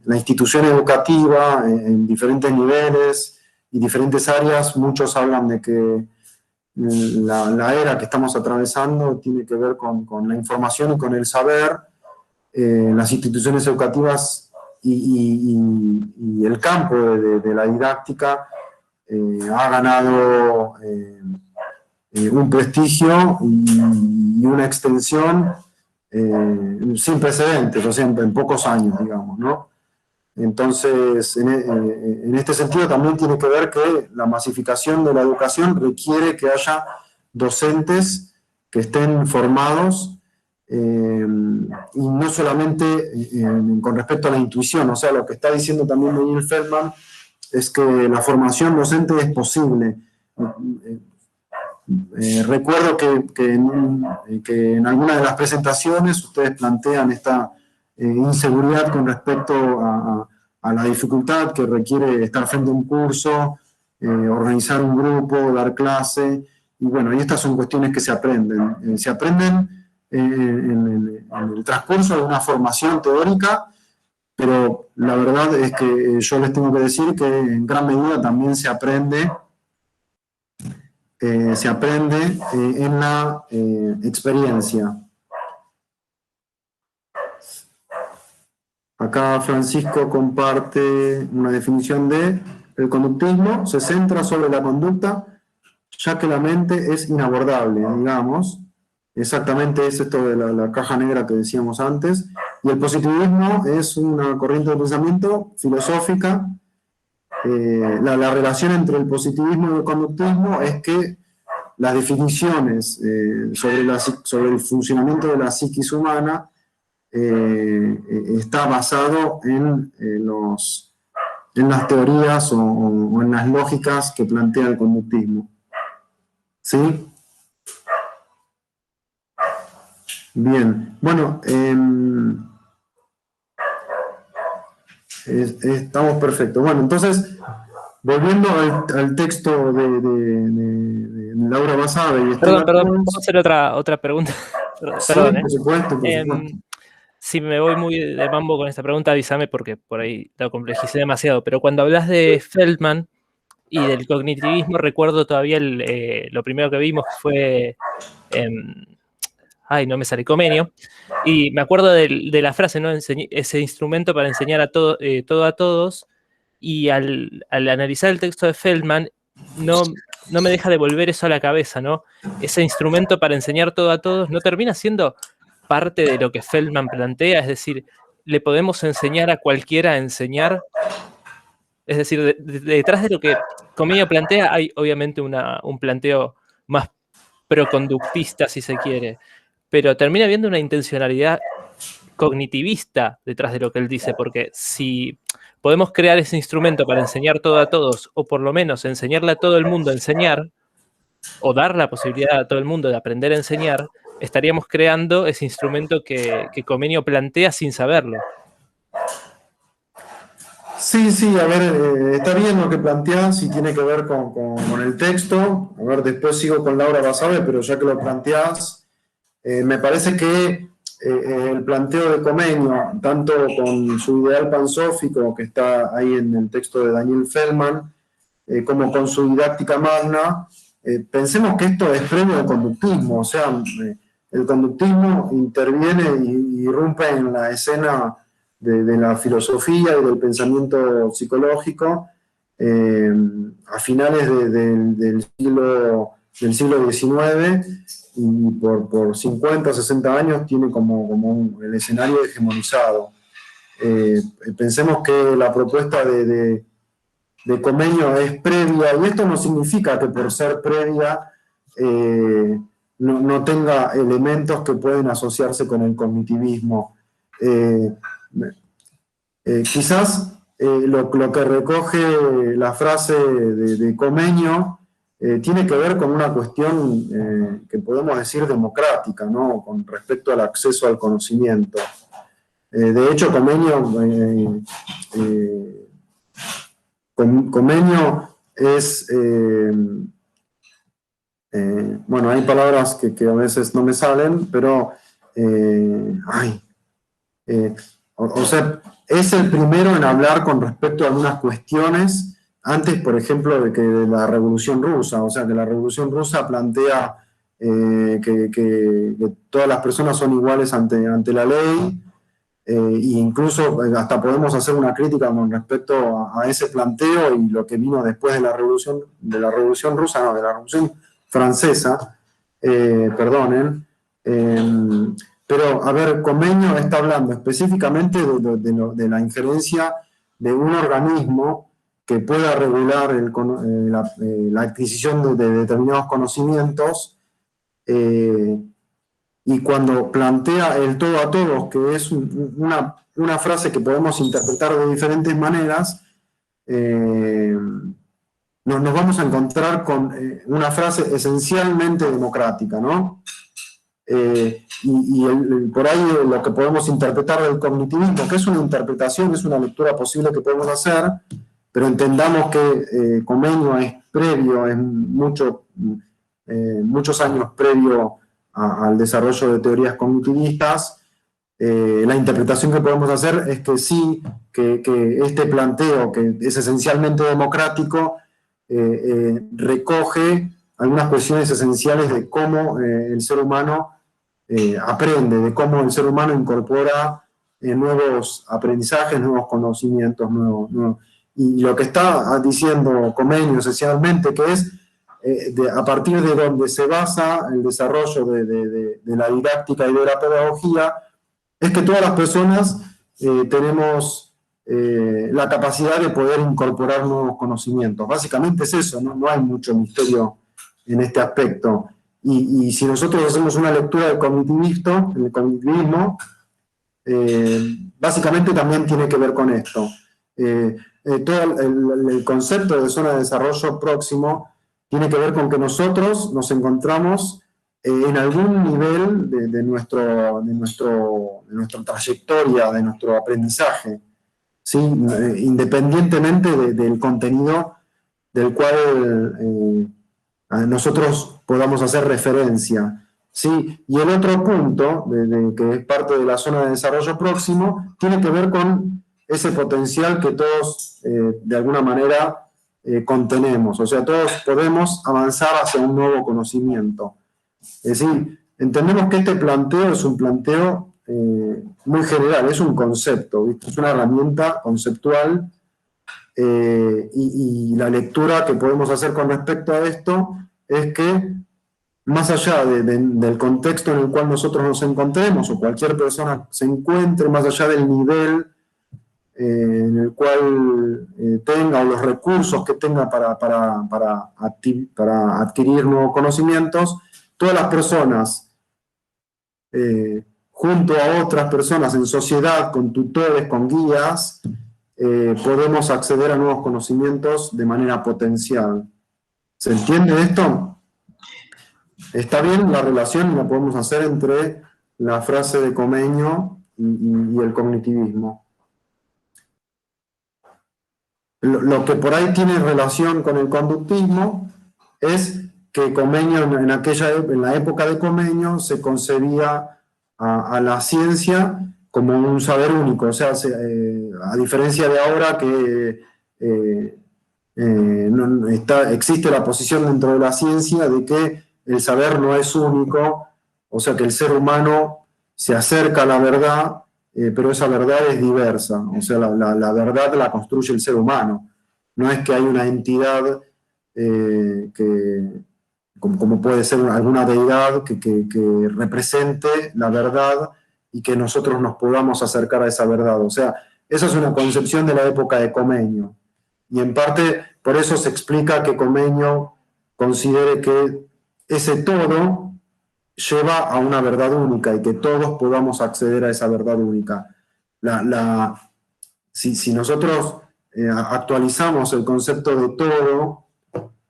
la institución educativa en diferentes niveles y diferentes áreas, muchos hablan de que la era que estamos atravesando tiene que ver con la información y con el saber. Las instituciones educativas y el campo de la didáctica ha ganado un prestigio y una extensión sin precedentes, o sea, en pocos años, digamos, ¿no? Entonces, en este sentido también tiene que ver que la masificación de la educación requiere que haya docentes que estén formados, y no solamente con respecto a la intuición. O sea, lo que está diciendo también Daniel Feldman es que la formación docente es posible. Recuerdo que en alguna de las presentaciones ustedes plantean esta inseguridad con respecto a la dificultad que requiere estar frente a un curso, organizar un grupo, dar clase, y bueno, y estas son cuestiones que se aprenden. Se aprenden en el transcurso de una formación teórica, pero la verdad es que yo les tengo que decir que en gran medida también se aprende en la experiencia. Acá Francisco comparte una definición de: el conductismo se centra sobre la conducta, ya que la mente es inabordable, digamos. Exactamente es esto de la caja negra que decíamos antes. Y el positivismo es una corriente de pensamiento filosófica. La relación entre el positivismo y el conductismo es que las definiciones sobre el funcionamiento de la psiquis humana está basado en las teorías o en las lógicas que plantea el conductismo. ¿Sí? Bien, bueno, estamos perfectos. Bueno, entonces, volviendo al texto de Laura Basabe. Perdón, ¿puedo hacer otra pregunta? Sí, Perdón, por supuesto. Si me voy muy de mambo con esta pregunta, avísame porque por ahí la complejicé demasiado. Pero cuando hablas de Feldman, Y del cognitivismo recuerdo todavía lo primero que vimos fue, no me sale, Comenio, y me acuerdo de la frase, ¿no? Ese instrumento para enseñar a todo a todos, y al analizar el texto de Feldman, no me deja de volver eso a la cabeza, ¿no? Ese instrumento para enseñar todo a todos no termina siendo parte de lo que Feldman plantea, es decir, le podemos enseñar a cualquiera a enseñar. Es decir, detrás de lo que Comenio plantea hay obviamente un planteo más proconductista, si se quiere, pero termina habiendo una intencionalidad cognitivista detrás de lo que él dice, porque si podemos crear ese instrumento para enseñar todo a todos, o por lo menos enseñarle a todo el mundo a enseñar, o dar la posibilidad a todo el mundo de aprender a enseñar, estaríamos creando ese instrumento que Comenio plantea sin saberlo. Sí, a ver, está bien lo que planteás y tiene que ver con el texto. A ver, después sigo con Laura Basabe, pero ya que lo planteás, me parece que el planteo de Comenio, tanto con su ideal pansófico, que está ahí en el texto de Daniel Feldman, como con su didáctica magna, pensemos que esto es previo al conductismo, o sea, el conductismo interviene y irrumpe en la escena de la filosofía y del pensamiento psicológico a finales del siglo XIX, y por 50 o 60 años tiene como el escenario hegemonizado. Pensemos que la propuesta de Comenio es previa, y esto no significa que por ser previa no tenga elementos que pueden asociarse con el cognitivismo. Quizás lo que recoge la frase de Comenio tiene que ver con una cuestión que podemos decir democrática, ¿no? Con respecto al acceso al conocimiento. De hecho, Comenio es... bueno, hay palabras que a veces no me salen, pero... o sea, es el primero en hablar con respecto a algunas cuestiones, antes, por ejemplo, de la Revolución Rusa. O sea, que la Revolución Rusa plantea que todas las personas son iguales ante la ley, e incluso hasta podemos hacer una crítica con respecto a ese planteo y lo que vino después de la Revolución Rusa, no, de la Revolución Francesa, perdonen. Pero, a ver, Comenio está hablando específicamente de la injerencia de un organismo que pueda regular la adquisición de determinados conocimientos, y cuando plantea el todo a todos, que es una frase que podemos interpretar de diferentes maneras, nos vamos a encontrar con una frase esencialmente democrática, ¿no? Por ahí lo que podemos interpretar del cognitivismo, que es una interpretación, es una lectura posible que podemos hacer, pero entendamos que Comenio es previo, es muchos años previo al desarrollo de teorías cognitivistas. La interpretación que podemos hacer es que sí, que este planteo, que es esencialmente democrático, recoge algunas cuestiones esenciales de cómo el ser humano aprende, de cómo el ser humano incorpora nuevos aprendizajes, nuevos conocimientos, y lo que está diciendo Comenio esencialmente, que es a partir de donde se basa el desarrollo de la didáctica y de la pedagogía, es que todas las personas tenemos la capacidad de poder incorporar nuevos conocimientos. Básicamente es eso, no hay mucho misterio en este aspecto. Y si nosotros hacemos una lectura del cognitivismo, básicamente también tiene que ver con esto. Todo el concepto de zona de desarrollo próximo tiene que ver con que nosotros nos encontramos en algún nivel de nuestra trayectoria, de nuestro aprendizaje, ¿sí? Independientemente del contenido del cual nosotros podamos hacer referencia, ¿sí? Y el otro punto, que es parte de la zona de desarrollo próximo, tiene que ver con ese potencial que todos, de alguna manera, contenemos, o sea, todos podemos avanzar hacia un nuevo conocimiento. Es decir, entendemos que este planteo es un planteo muy general, es un concepto, ¿viste? Es una herramienta conceptual, y la lectura que podemos hacer con respecto a esto es que, más allá del contexto en el cual nosotros nos encontremos, o cualquier persona se encuentre, más allá del nivel en el cual tenga, o los recursos que tenga para adquirir nuevos conocimientos, todas las personas, junto a otras personas en sociedad, con tutores, con guías, podemos acceder a nuevos conocimientos de manera potencial. ¿Se entiende esto? Está bien la relación, la podemos hacer entre la frase de Comeño y el cognitivismo. Lo que por ahí tiene relación con el conductismo es que Comeño, en la época de Comeño, se concebía a la ciencia como un saber único, o sea, a diferencia de ahora que existe la posición dentro de la ciencia de que el saber no es único, o sea que el ser humano se acerca a la verdad, pero esa verdad es diversa, o sea, la verdad la construye el ser humano. No es que hay una entidad como puede ser alguna deidad que represente la verdad y que nosotros nos podamos acercar a esa verdad. O sea, esa es una concepción de la época de Comeño. Y en parte por eso se explica que Comeño considere que ese todo lleva a una verdad única y que todos podamos acceder a esa verdad única. Si nosotros actualizamos el concepto de todo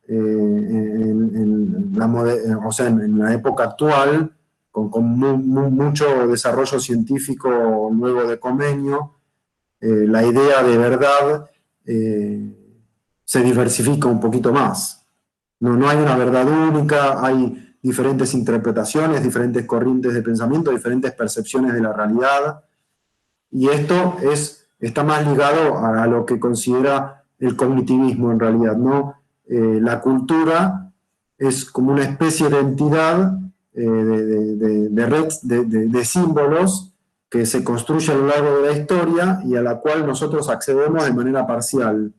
en la época actual, con mucho desarrollo científico luego de Comeño, la idea de verdad se diversifica un poquito más. No hay una verdad única, hay diferentes interpretaciones, diferentes corrientes de pensamiento, diferentes percepciones de la realidad, y esto está más ligado a lo que considera el cognitivismo en realidad, ¿no? La cultura es como una especie de entidad de símbolos que se construye a lo largo de la historia y a la cual nosotros accedemos de manera parcial.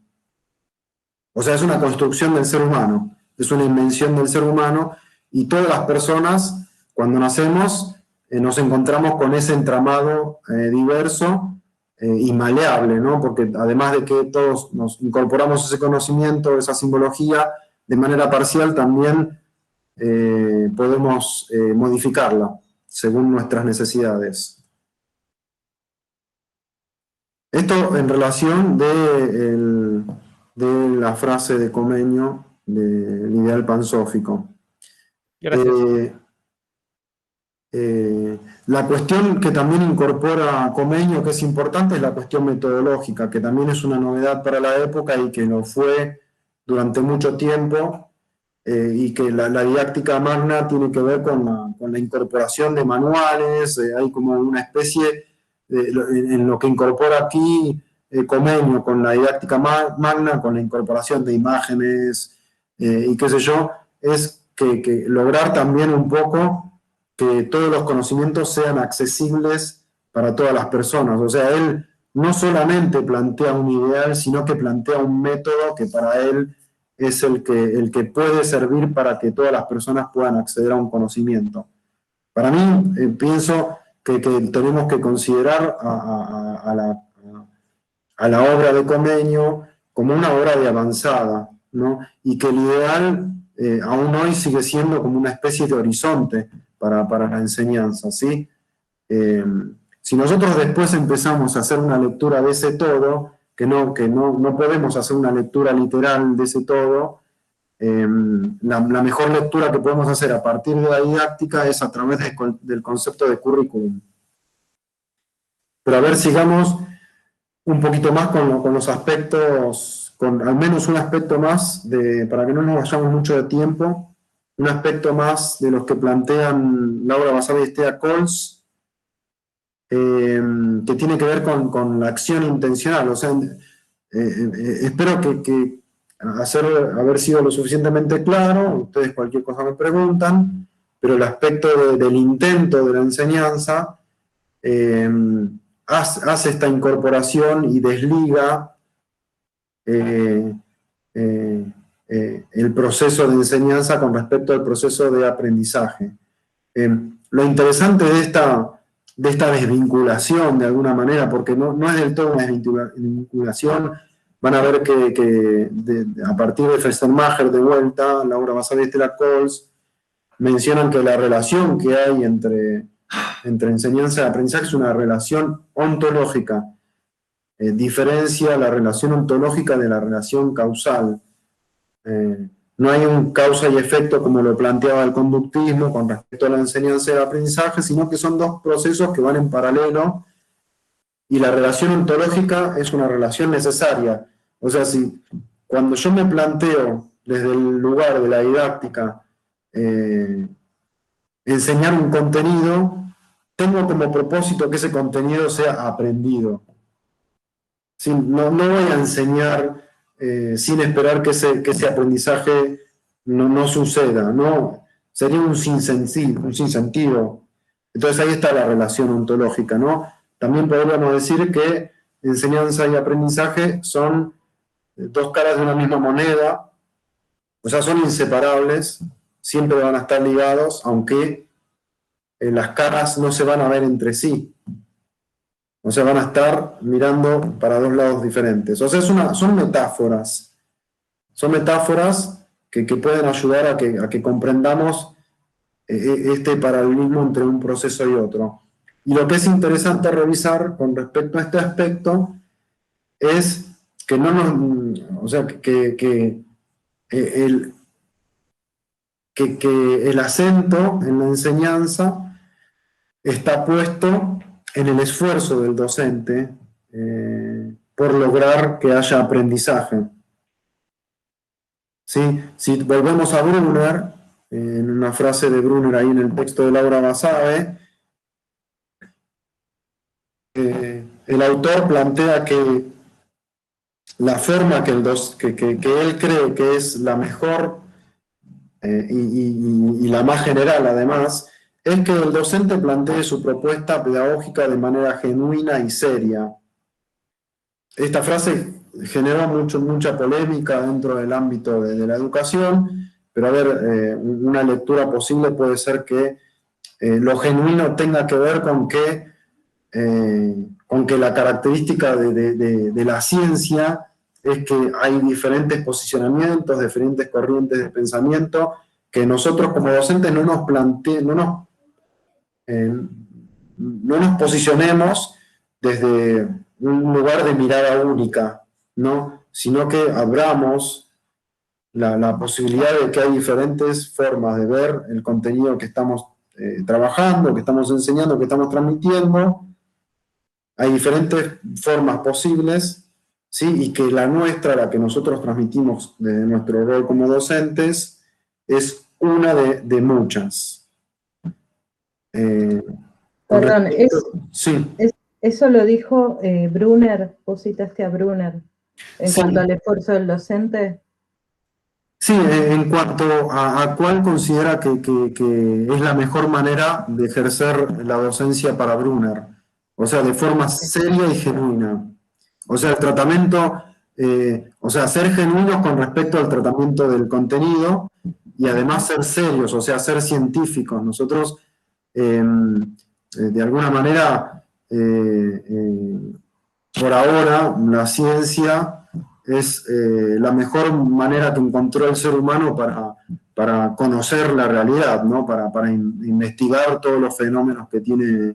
O sea, es una construcción del ser humano, es una invención del ser humano, y todas las personas, cuando nacemos, nos encontramos con ese entramado diverso y maleable, ¿no? Porque además de que todos nos incorporamos ese conocimiento, esa simbología, de manera parcial también podemos modificarla según nuestras necesidades. Esto en relación de la frase de Comeño del ideal pansófico. Gracias. La cuestión que también incorpora Comeño, que es importante, es la cuestión metodológica, que también es una novedad para la época y que lo fue durante mucho tiempo, y que la didáctica magna tiene que ver con la incorporación de manuales. Hay como una especie en lo que incorpora aquí Comeño con la didáctica magna, con la incorporación de imágenes y qué sé yo, es que lograr también un poco que todos los conocimientos sean accesibles para todas las personas. O sea, él no solamente plantea un ideal, sino que plantea un método que para él es el que puede servir para que todas las personas puedan acceder a un conocimiento. Para mí, pienso que tenemos que considerar a la obra de Comeño como una obra de avanzada, ¿no? Y que el ideal aún hoy sigue siendo como una especie de horizonte para la enseñanza, ¿sí? Si nosotros después empezamos a hacer una lectura de ese todo, que no podemos hacer una lectura literal de ese todo, la mejor lectura que podemos hacer a partir de la didáctica es a través del concepto de currículum. Pero a ver, sigamos un poquito más con los aspectos, con al menos un aspecto más, para que no nos vayamos mucho de tiempo, un aspecto más de los que plantean Laura Basabe y Estea Coles, que tiene que ver con la acción intencional. O sea, espero que haber sido lo suficientemente claro, ustedes cualquier cosa me preguntan, pero el aspecto del intento de la enseñanza hace esta incorporación y desliga el proceso de enseñanza con respecto al proceso de aprendizaje. Lo interesante de esta desvinculación, de alguna manera, porque no es del todo una desvinculación, van a ver que a partir de Felsenmacher, de vuelta, Laura Basabe y Stella Coles, mencionan que la relación que hay entre enseñanza y aprendizaje es una relación ontológica, diferencia la relación ontológica de la relación causal. No hay un causa y efecto como lo planteaba el conductismo con respecto a la enseñanza y el aprendizaje, sino que son dos procesos que van en paralelo, y la relación ontológica es una relación necesaria. O sea, cuando yo me planteo desde el lugar de la didáctica enseñar un contenido, tengo como propósito que ese contenido sea aprendido. ¿Sí? No voy a enseñar sin esperar que ese aprendizaje no suceda, ¿no? Sería un sinsentido. Entonces ahí está la relación ontológica, ¿no? También podríamos decir que enseñanza y aprendizaje son dos caras de una misma moneda, o sea, son inseparables, siempre van a estar ligados, aunque las caras no se van a ver entre sí. O sea, van a estar mirando para dos lados diferentes. O sea, son metáforas. Son metáforas que pueden ayudar a que comprendamos este paralelismo entre un proceso y otro. Y lo que es interesante revisar con respecto a este aspecto es que el acento en la enseñanza está puesto en el esfuerzo del docente por lograr que haya aprendizaje. ¿Sí? Si volvemos a Brunner, en una frase de Brunner ahí en el texto de Laura Basabe, el autor plantea que la forma que él cree que es la mejor y la más general además, es que el docente plantee su propuesta pedagógica de manera genuina y seria. Esta frase generó mucha polémica dentro del ámbito de la educación, pero a ver, una lectura posible puede ser que lo genuino tenga que ver con que la característica de la ciencia es que hay diferentes posicionamientos, diferentes corrientes de pensamiento, que nosotros como docentes no nos posicionemos desde un lugar de mirada única, ¿no? Sino que abramos la posibilidad de que hay diferentes formas de ver el contenido que estamos trabajando, que estamos enseñando, que estamos transmitiendo. Hay diferentes formas posibles, ¿sí? Y que la nuestra, la que nosotros transmitimos desde nuestro rol como docentes, es una de muchas. Perdón, sí. Eso lo dijo Brunner, vos citaste a Brunner, en Sí. cuanto al esfuerzo del docente. Sí, en cuanto a cuál considera que es la mejor manera de ejercer la docencia para Brunner. O sea, de forma seria y genuina. O sea, el tratamiento, ser genuinos con respecto al tratamiento del contenido y además ser serios, o sea, ser científicos. Nosotros, de alguna manera, por ahora, la ciencia es la mejor manera que encontró el ser humano para conocer la realidad, ¿no? Para investigar todos los fenómenos que tiene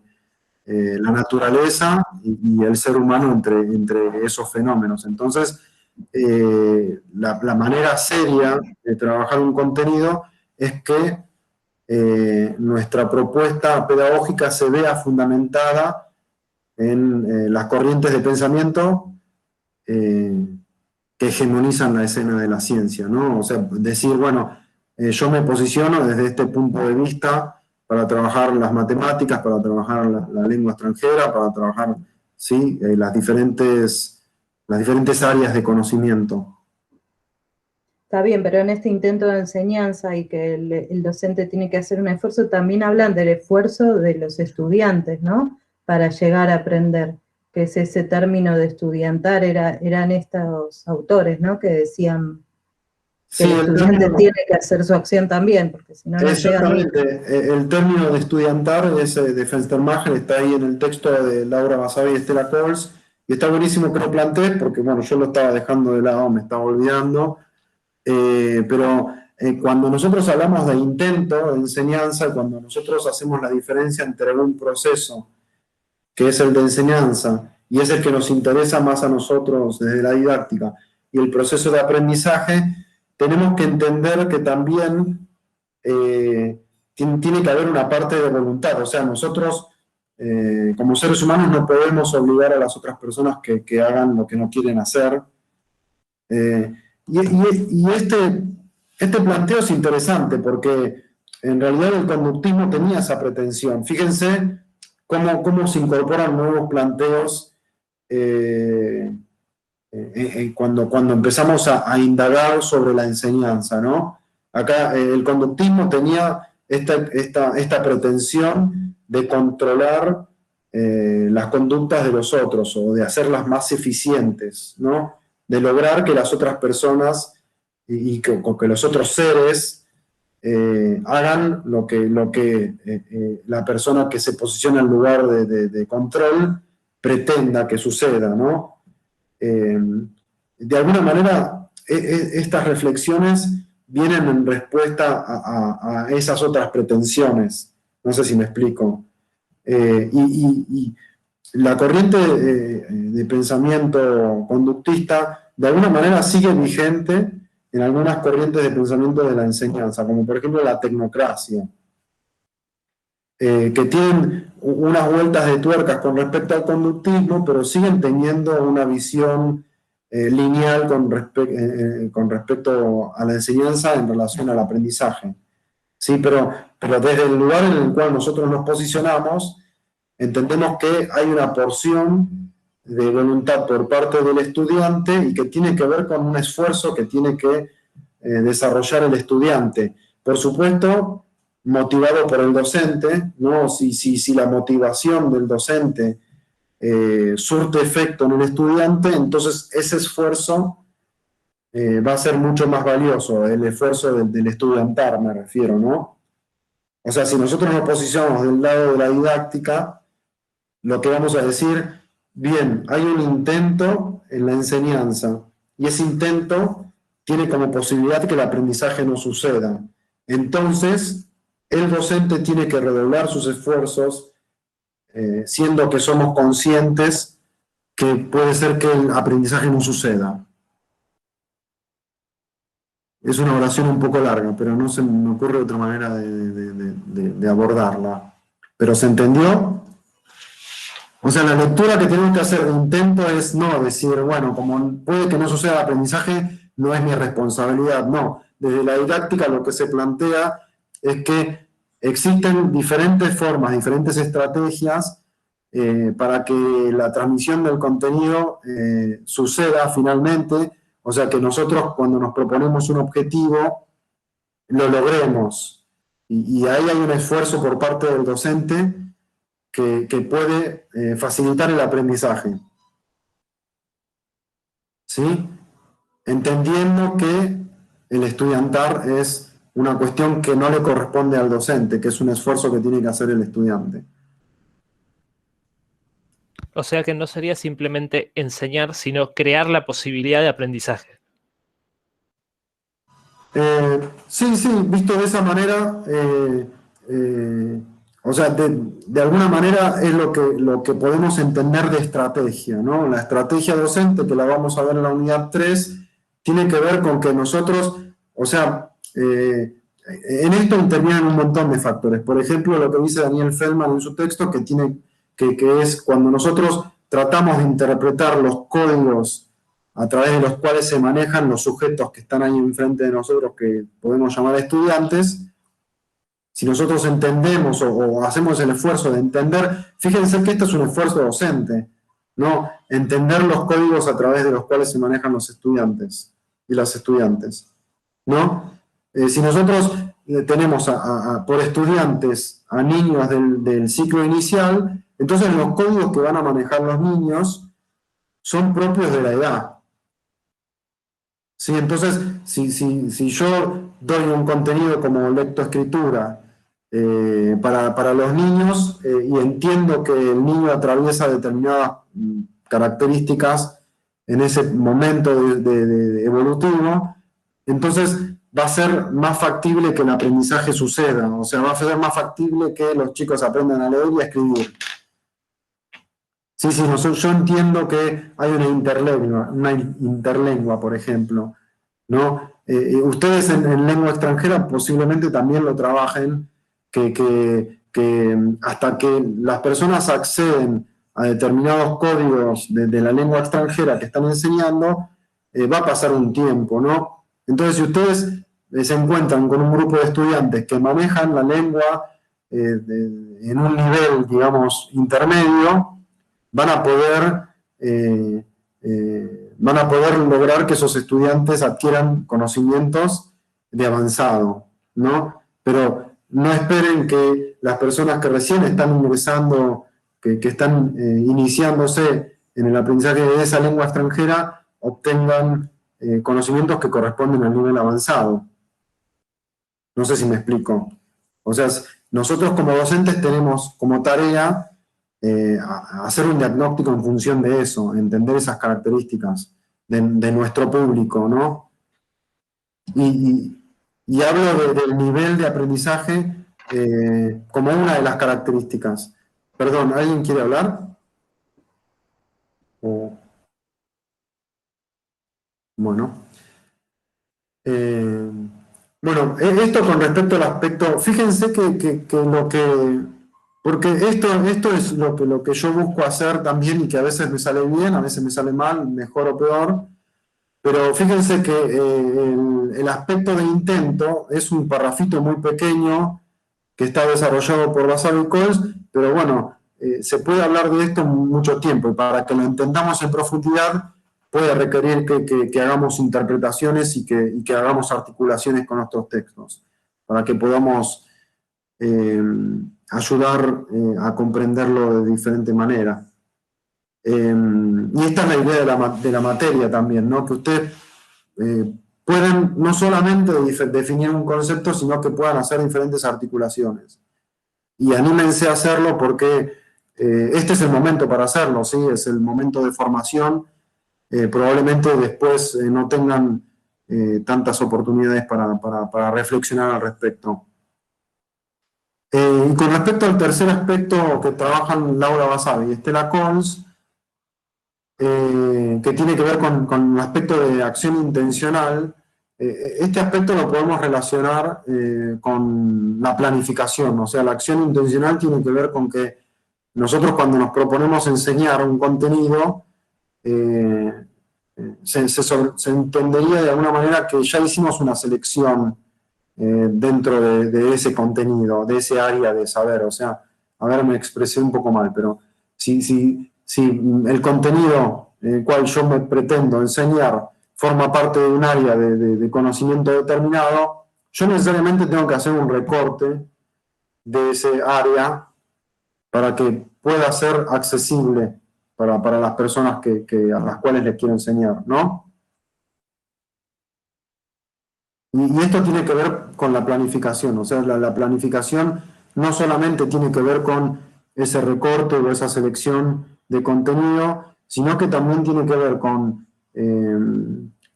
la naturaleza y el ser humano entre esos fenómenos. Entonces, la manera seria de trabajar un contenido es que nuestra propuesta pedagógica se vea fundamentada en las corrientes de pensamiento que hegemonizan la escena de la ciencia, ¿no? O sea, decir, bueno, yo me posiciono desde este punto de vista para trabajar las matemáticas, para trabajar la lengua extranjera, para trabajar, ¿sí? las diferentes áreas de conocimiento. Está bien, pero en este intento de enseñanza y que el docente tiene que hacer un esfuerzo, también hablan del esfuerzo de los estudiantes, ¿no? Para llegar a aprender, que es ese término de estudiantar, eran estos autores, ¿no? Que decían que Sí, el estudiante tiene que hacer su acción también, porque si no, no llega nunca. exactamente. El término de estudiantar es de Fenstermacher, está ahí en el texto de Laura Basabe y Estela Coles, y está buenísimo que lo plantees, porque bueno, yo lo estaba dejando de lado, me estaba olvidando, pero cuando nosotros hablamos de intento de enseñanza, cuando nosotros hacemos la diferencia entre un proceso, que es el de enseñanza, y es el que nos interesa más a nosotros desde la didáctica, y el proceso de aprendizaje, tenemos que entender que también tiene que haber una parte de voluntad. O sea, nosotros como seres humanos no podemos obligar a las otras personas que hagan lo que no quieren hacer. Y este planteo es interesante porque en realidad el conductismo tenía esa pretensión. Fíjense cómo se incorporan nuevos planteos cuando empezamos a indagar sobre la enseñanza, ¿no? Acá el conductismo tenía esta pretensión de controlar las conductas de los otros o de hacerlas más eficientes, ¿no? De lograr que las otras personas y que los otros seres hagan lo que la persona que se posiciona en lugar de control pretenda que suceda, ¿no? De alguna manera, estas reflexiones vienen en respuesta a esas otras pretensiones. No sé si me explico. Y la corriente de pensamiento conductista, de alguna manera, sigue vigente en algunas corrientes de pensamiento de la enseñanza, como por ejemplo la tecnocracia, que tienen unas vueltas de tuercas con respecto al conductismo, pero siguen teniendo una visión lineal con respecto a la enseñanza en relación al aprendizaje. Sí, pero desde el lugar en el cual nosotros nos posicionamos, entendemos que hay una porción de voluntad por parte del estudiante y que tiene que ver con un esfuerzo que tiene que desarrollar el estudiante. Por supuesto, motivado por el docente, ¿no? Si la motivación del docente surte efecto en el estudiante, entonces ese esfuerzo va a ser mucho más valioso, el esfuerzo del estudiantar, me refiero, ¿no? O sea, si nosotros nos posicionamos del lado de la didáctica, lo que vamos a decir, bien, hay un intento en la enseñanza, y ese intento tiene como posibilidad que el aprendizaje no suceda. Entonces, el docente tiene que redoblar sus esfuerzos, siendo que somos conscientes que puede ser que el aprendizaje no suceda. Es una oración un poco larga, pero no se me ocurre otra manera de abordarla. ¿Pero se entendió? O sea, la lectura que tenemos que hacer de intento es no decir, bueno, como puede que no suceda el aprendizaje, no es mi responsabilidad. No, desde la didáctica lo que se plantea es que existen diferentes formas, diferentes estrategias para que la transmisión del contenido suceda finalmente. O sea, que nosotros cuando nos proponemos un objetivo, lo logremos. Y ahí hay un esfuerzo por parte del docente que puede facilitar el aprendizaje. ¿Sí? Entendiendo que el estudiantar es una cuestión que no le corresponde al docente, que es un esfuerzo que tiene que hacer el estudiante. O sea que no sería simplemente enseñar, sino crear la posibilidad de aprendizaje. Sí, visto de esa manera, o sea, de alguna manera es lo que podemos entender de estrategia, ¿no? La estrategia docente, que la vamos a ver en la unidad 3, tiene que ver con que nosotros, o sea, en esto intervienen un montón de factores. Por ejemplo, lo que dice Daniel Feldman en su texto, que es cuando nosotros tratamos de interpretar los códigos a través de los cuales se manejan los sujetos que están ahí enfrente de nosotros, que podemos llamar estudiantes. Si nosotros entendemos o hacemos el esfuerzo de entender, fíjense que este es un esfuerzo docente, ¿no? Entender los códigos a través de los cuales se manejan los estudiantes y las estudiantes. ¿no? Si nosotros tenemos por estudiantes a niños del ciclo inicial, entonces los códigos que van a manejar los niños son propios de la edad. ¿Sí? Entonces, si yo doy un contenido como lectoescritura para los niños y entiendo que el niño atraviesa determinadas características en ese momento evolutivo, entonces va a ser más factible que el aprendizaje suceda, o sea, va a ser más factible que los chicos aprendan a leer y a escribir. Sí, yo entiendo que hay una interlengua, por ejemplo, ¿no? Ustedes en lengua extranjera posiblemente también lo trabajen, que hasta que las personas acceden a determinados códigos de la lengua extranjera que están enseñando, va a pasar un tiempo, ¿no? Entonces, si ustedes se encuentran con un grupo de estudiantes que manejan la lengua en un nivel, digamos, intermedio, van a poder lograr que esos estudiantes adquieran conocimientos de avanzado, ¿no? Pero no esperen que las personas que recién están ingresando, que están iniciándose en el aprendizaje de esa lengua extranjera, obtengan conocimientos que corresponden al nivel avanzado. No sé si me explico. O sea, nosotros como docentes tenemos como tarea hacer un diagnóstico en función de eso, entender esas características de nuestro público, ¿no? Y hablo del nivel de aprendizaje como una de las características. Perdón, ¿alguien quiere hablar? Bueno. Bueno, esto con respecto al aspecto, fíjense que lo que... Porque esto es lo que yo busco hacer también y que a veces me sale bien, a veces me sale mal, mejor o peor, pero fíjense que el aspecto de intento es un parrafito muy pequeño que está desarrollado por Vasari y Coles, pero bueno, se puede hablar de esto mucho tiempo y para que lo entendamos en profundidad puede requerir que hagamos interpretaciones y que hagamos articulaciones con nuestros textos, para que podamos ayudar a comprenderlo de diferente manera. Y esta es la idea de la materia también, ¿no? Que ustedes pueden no solamente definir un concepto, sino que puedan hacer diferentes articulaciones. Y anímense a hacerlo porque este es el momento para hacerlo, ¿sí? Es el momento de formación. Probablemente después no tengan tantas oportunidades para reflexionar al respecto. Y con respecto al tercer aspecto que trabajan Laura Basabe y Estela Cons, que tiene que ver con el aspecto de acción intencional, este aspecto lo podemos relacionar con la planificación, o sea, la acción intencional tiene que ver con que nosotros cuando nos proponemos enseñar un contenido, se entendería de alguna manera que ya hicimos una selección dentro de ese contenido, de ese área de saber. O sea, a ver, me expresé un poco mal, pero si el contenido en el cual yo me pretendo enseñar forma parte de un área de conocimiento determinado, yo necesariamente tengo que hacer un recorte de ese área para que pueda ser accesible para las personas a las cuales les quiero enseñar, ¿no? Y esto tiene que ver con la planificación, o sea, la planificación no solamente tiene que ver con ese recorte o esa selección de contenido, sino que también tiene que ver con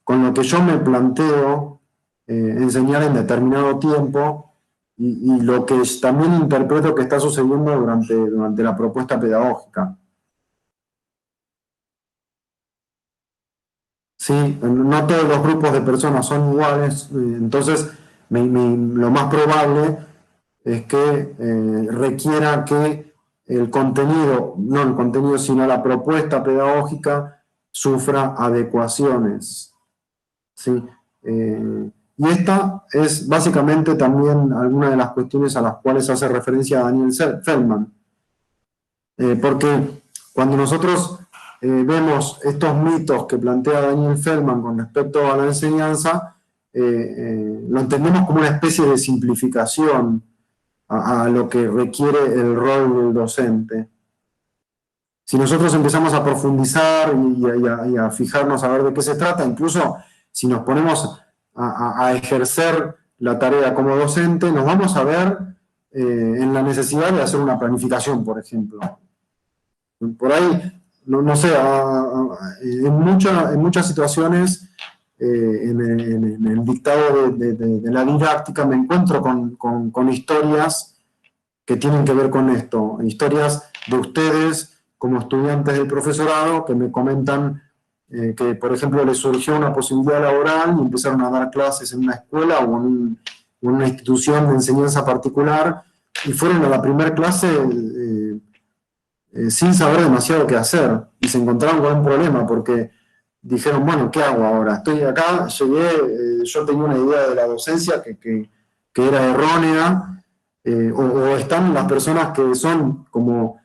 lo que yo me planteo enseñar en determinado tiempo y lo que también interpreto que está sucediendo durante la propuesta pedagógica. Sí, no todos los grupos de personas son iguales, entonces lo más probable es que requiera que el contenido, no el contenido, sino la propuesta pedagógica sufra adecuaciones. ¿Sí? Y esta es básicamente también alguna de las cuestiones a las cuales hace referencia Daniel Feldman. Porque cuando nosotros vemos estos mitos que plantea Daniel Feldman con respecto a la enseñanza, lo entendemos como una especie de simplificación a lo que requiere el rol del docente. Si nosotros empezamos a profundizar y a fijarnos a ver de qué se trata, incluso si nos ponemos a ejercer la tarea como docente, nos vamos a ver en la necesidad de hacer una planificación, por ejemplo. Por ahí, no sé, en muchas situaciones, en el dictado de la didáctica, me encuentro con historias que tienen que ver con esto, historias de ustedes como estudiantes del profesorado que me comentan que, por ejemplo, les surgió una posibilidad laboral y empezaron a dar clases en una escuela o en una institución de enseñanza particular y fueron a la primera clase sin saber demasiado qué hacer y se encontraron con un problema porque dijeron, bueno, ¿qué hago ahora? Estoy acá, llegué, yo tenía una idea de la docencia que era errónea, o están las personas que son como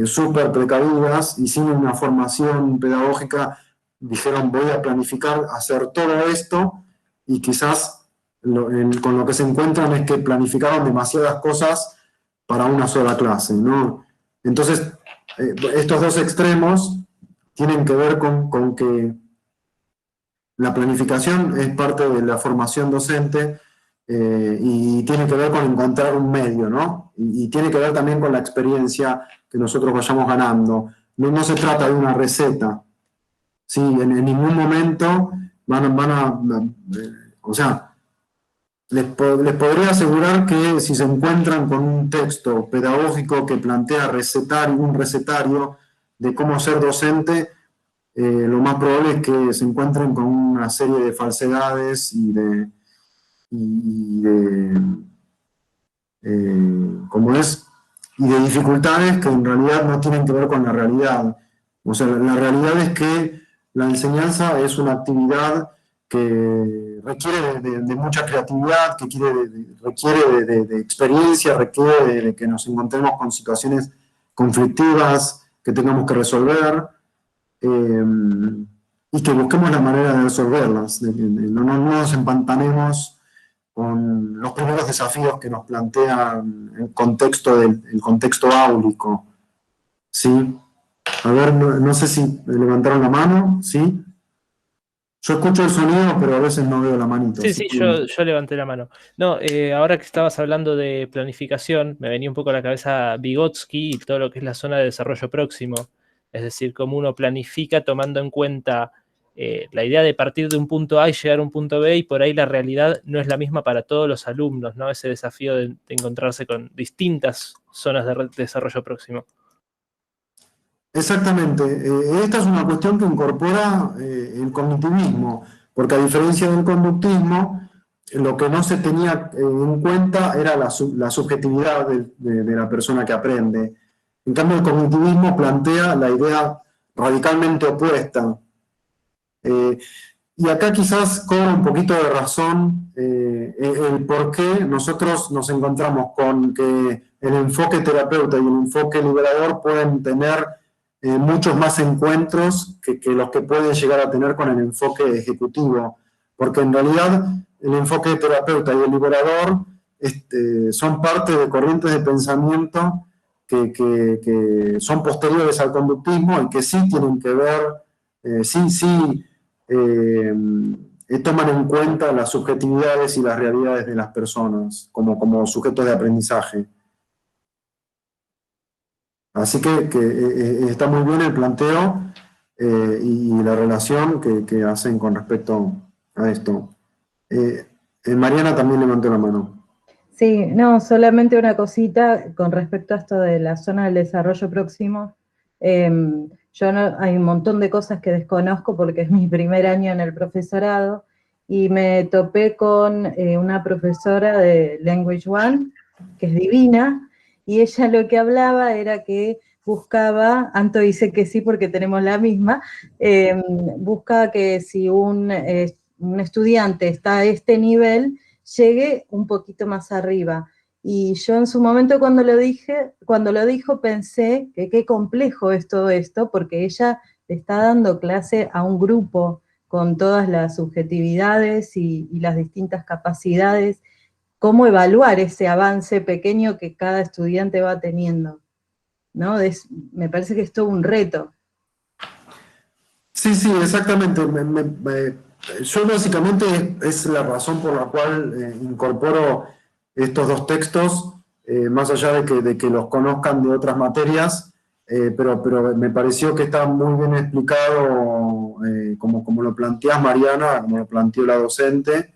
súper precavidas y sin una formación pedagógica, dijeron voy a planificar hacer todo esto y quizás con lo que se encuentran es que planificaron demasiadas cosas para una sola clase, ¿no? Entonces, estos dos extremos tienen que ver con que la planificación es parte de la formación docente y tiene que ver con encontrar un medio, ¿no? Y tiene que ver también con la experiencia que nosotros vayamos ganando. No se trata de una receta. ¿Sí? En ningún momento o sea, les podría asegurar que si se encuentran con un texto pedagógico que plantea un recetario de cómo ser docente, lo más probable es que se encuentren con una serie de falsedades y de dificultades que en realidad no tienen que ver con la realidad. O sea, la realidad es que la enseñanza es una actividad que requiere de mucha creatividad, que requiere de experiencia, requiere de que nos encontremos con situaciones conflictivas que tengamos que resolver y que busquemos la manera de resolverlas, no nos empantanemos con los primeros desafíos que nos plantean el contexto áulico. ¿Sí? A ver, no sé si levantaron la mano, ¿sí? Yo escucho el sonido, pero a veces no veo la manito. Sí, yo levanté la mano. No, ahora que estabas hablando de planificación, me venía un poco a la cabeza Vygotsky y todo lo que es la zona de desarrollo próximo. Es decir, cómo uno planifica tomando en cuenta la idea de partir de un punto A y llegar a un punto B, y por ahí la realidad no es la misma para todos los alumnos, ¿no? Ese desafío de encontrarse con distintas zonas de desarrollo próximo. Exactamente. Esta es una cuestión que incorpora el cognitivismo, porque a diferencia del conductismo, lo que no se tenía en cuenta era la subjetividad de la persona que aprende. En cambio, el cognitivismo plantea la idea radicalmente opuesta. Y acá quizás cobra un poquito de razón el por qué nosotros nos encontramos con que el enfoque terapeuta y el enfoque liberador pueden tener muchos más encuentros que los que pueden llegar a tener con el enfoque ejecutivo, porque en realidad el enfoque terapeuta y el liberador son parte de corrientes de pensamiento que son posteriores al conductismo y que sí tienen que ver, toman en cuenta las subjetividades y las realidades de las personas como sujetos de aprendizaje. Así que está muy bien el planteo y la relación que hacen con respecto a esto. Mariana también levantó la mano. Sí, no, solamente una cosita con respecto a esto de la zona del desarrollo próximo. Hay un montón de cosas que desconozco porque es mi primer año en el profesorado y me topé con una profesora de Language One, que es divina, y ella lo que hablaba era que buscaba, Anto dice que sí porque tenemos la misma, busca que si un estudiante está a este nivel, llegue un poquito más arriba. Y yo en su momento cuando lo dijo pensé que qué complejo es todo esto, porque ella le está dando clase a un grupo con todas las subjetividades y las distintas capacidades, cómo evaluar ese avance pequeño que cada estudiante va teniendo, ¿no? Me parece que es todo un reto. Sí, exactamente. Yo básicamente es la razón por la cual incorporo estos dos textos, más allá de que los conozcan de otras materias, pero me pareció que está muy bien explicado, como lo planteás, Mariana, como lo planteó la docente.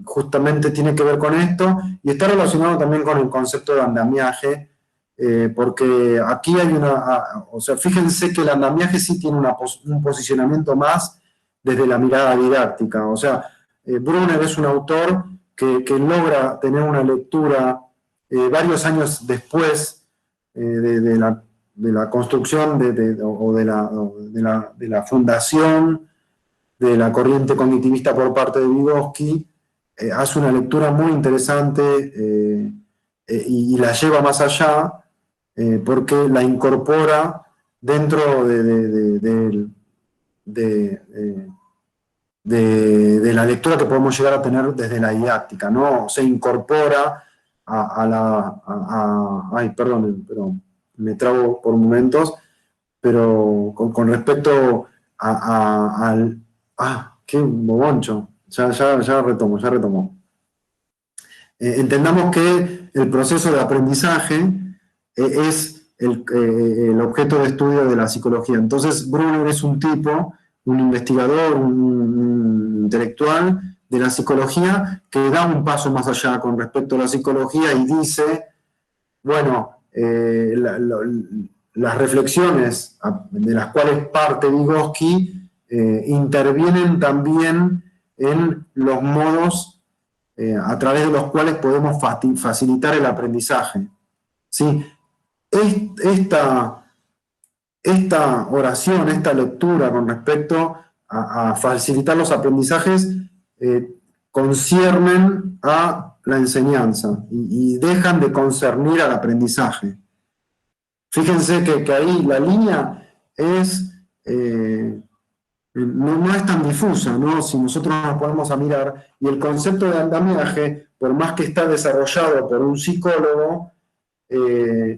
Justamente tiene que ver con esto, y está relacionado también con el concepto de andamiaje, porque aquí hay o sea, fíjense que el andamiaje sí tiene un posicionamiento más desde la mirada didáctica. O sea, Brunner es un autor que logra tener una lectura varios años después de la construcción de la fundación de la corriente cognitivista por parte de Vygotsky. Hace una lectura muy interesante y la lleva más allá, porque la incorpora dentro de la lectura que podemos llegar a tener desde la didáctica, ¿no? Se incorpora ay, perdón, pero me trabo por momentos, pero con respecto al... qué boboncho, ya retomo. Entendamos que el proceso de aprendizaje es el objeto de estudio de la psicología. Entonces, Brunner es un tipo, un investigador, un intelectual de la psicología que da un paso más allá con respecto a la psicología y dice, bueno, las reflexiones de las cuales parte Vygotsky intervienen también en los modos a través de los cuales podemos facilitar el aprendizaje. ¿Sí? Esta oración, esta lectura con respecto a facilitar los aprendizajes conciernen a la enseñanza y dejan de concernir al aprendizaje. Fíjense que ahí la línea es... no es tan difusa, ¿no? Si nosotros nos ponemos a mirar, y el concepto de andamiaje, por más que está desarrollado por un psicólogo,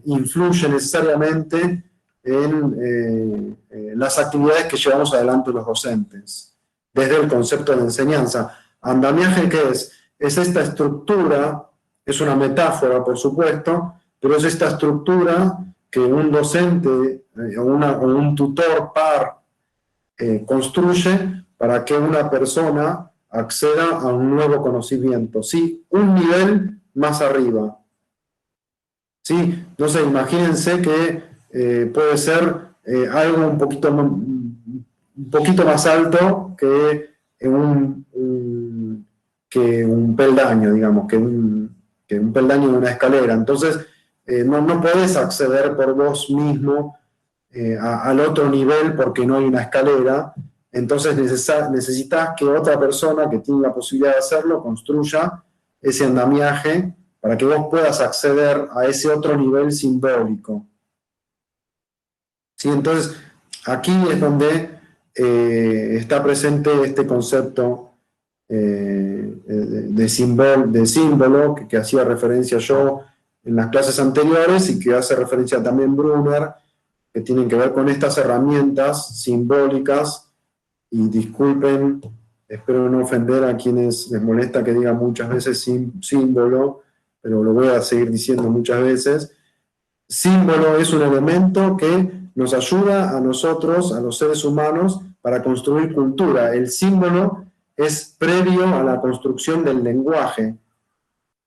influye necesariamente en las actividades que llevamos adelante los docentes, desde el concepto de enseñanza. Andamiaje, ¿qué es? Es esta estructura, es una metáfora, por supuesto, pero es esta estructura que un docente o un tutor par construye para que una persona acceda a un nuevo conocimiento, ¿sí? Un nivel más arriba. ¿Sí? Entonces, imagínense que puede ser algo un poquito más alto que un peldaño, digamos, que un peldaño de una escalera. Entonces, no podés acceder por vos mismo al otro nivel porque no hay una escalera. Entonces necesitas que otra persona que tiene la posibilidad de hacerlo construya ese andamiaje para que vos puedas acceder a ese otro nivel simbólico. ¿Sí? Entonces, aquí es donde está presente este concepto de símbolo que hacía referencia yo en las clases anteriores y que hace referencia también Brunner, que tienen que ver con estas herramientas simbólicas. Y disculpen, espero no ofender a quienes les molesta que diga muchas veces símbolo, pero lo voy a seguir diciendo muchas veces. Símbolo es un elemento que nos ayuda a nosotros, a los seres humanos, para construir cultura. El símbolo es previo a la construcción del lenguaje.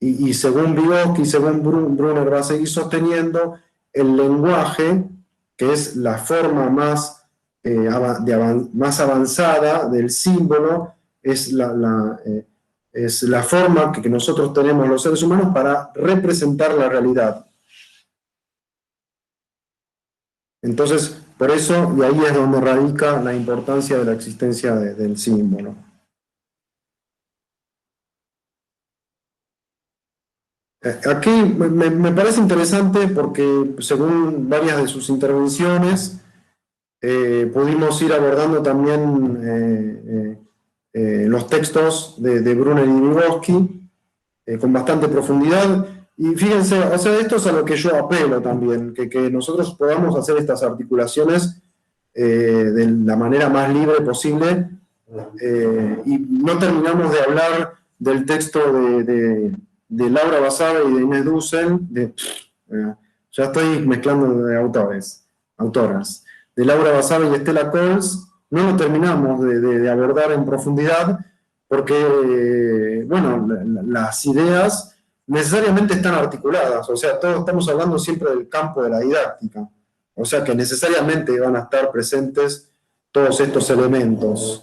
Y según Vygotsky, según Brunner va a seguir sosteniendo, el lenguaje, que es la forma más avanzada del símbolo, es la forma que nosotros tenemos los seres humanos para representar la realidad. Entonces, por eso, y ahí es donde radica la importancia de la existencia del símbolo. Aquí me parece interesante porque, según varias de sus intervenciones, pudimos ir abordando también los textos de Brunner y Vygotsky con bastante profundidad. Y fíjense, o sea, esto es a lo que yo apelo también, que nosotros podamos hacer estas articulaciones de la manera más libre posible, y no terminamos de hablar del texto de Laura Basabe y de Inés Dussel, ya estoy mezclando de autoras, de Laura Basabe y Estela Coles, no lo terminamos de abordar en profundidad, porque, bueno, las ideas necesariamente están articuladas, o sea, todos estamos hablando siempre del campo de la didáctica, o sea que necesariamente van a estar presentes todos estos elementos.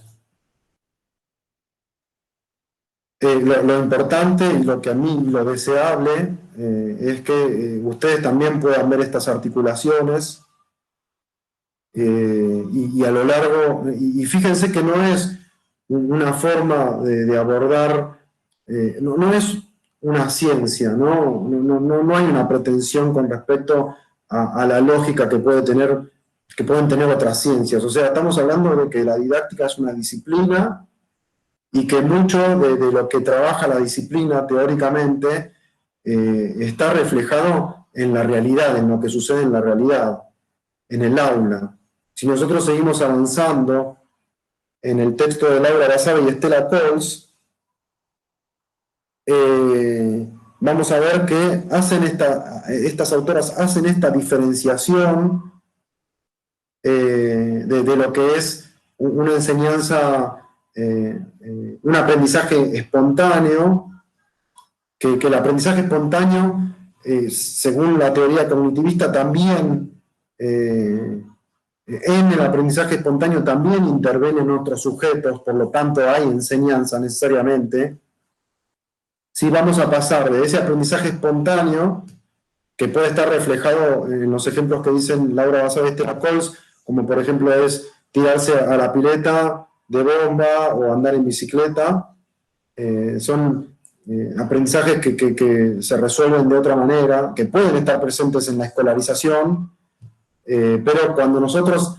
Lo importante y lo que a mí lo deseable es que ustedes también puedan ver estas articulaciones y a lo largo, y fíjense que no es una forma de abordar, no es una ciencia, no hay una pretensión con respecto a la lógica que pueden tener otras ciencias. O sea, estamos hablando de que la didáctica es una disciplina y que mucho de lo que trabaja la disciplina teóricamente está reflejado en la realidad, en lo que sucede en la realidad, en el aula. Si nosotros seguimos avanzando en el texto de Laura Basabe y Estela Coles, vamos a ver que estas autoras hacen esta diferenciación de lo que es una enseñanza, un aprendizaje espontáneo, que el aprendizaje espontáneo, según la teoría cognitivista, también, en el aprendizaje espontáneo también intervienen otros sujetos, por lo tanto hay enseñanza necesariamente. Si vamos a pasar de ese aprendizaje espontáneo, que puede estar reflejado en los ejemplos que dicen Laura Basabe y Estela Coles, como por ejemplo es tirarse a la pileta de bomba o andar en bicicleta, son aprendizajes que se resuelven de otra manera, que pueden estar presentes en la escolarización, pero cuando nosotros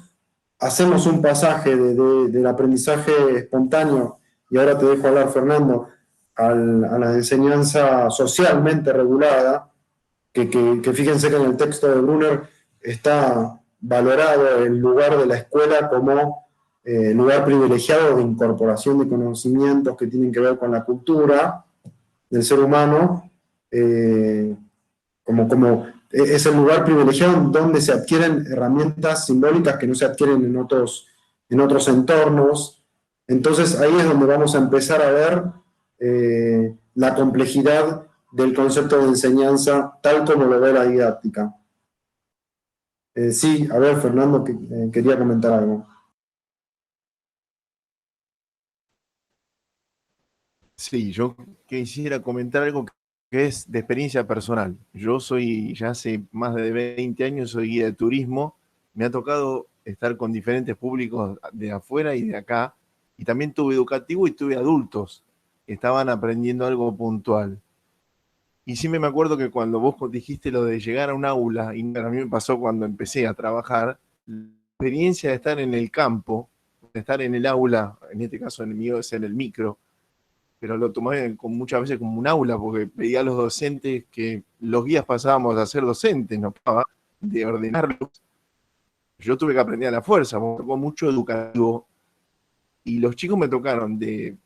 hacemos un pasaje del aprendizaje espontáneo, y ahora te dejo hablar, Fernando, a la enseñanza socialmente regulada, que fíjense que en el texto de Brunner está valorado el lugar de la escuela como lugar privilegiado de incorporación de conocimientos que tienen que ver con la cultura del ser humano, como es el lugar privilegiado donde se adquieren herramientas simbólicas que no se adquieren en otros entornos. Entonces ahí es donde vamos a empezar a ver la complejidad del concepto de enseñanza tal como lo ve la didáctica. Sí, a ver, Fernando, quería comentar algo. Sí, yo quisiera comentar algo que es de experiencia personal. Yo soy, ya hace más de 20 años, soy guía de turismo. Me ha tocado estar con diferentes públicos de afuera y de acá. Y también tuve educativo y tuve adultos que estaban aprendiendo algo puntual. Y sí me acuerdo que cuando vos dijiste lo de llegar a un aula, y a mí me pasó cuando empecé a trabajar, la experiencia de estar en el campo, de estar en el aula, en este caso el mío es en el micro, pero lo tomé muchas veces como un aula, porque veía a los docentes que los guías pasábamos a ser docentes, no pasaba de ordenarlos. Yo tuve que aprender a la fuerza, me tocó mucho educativo, y los chicos me tocaron de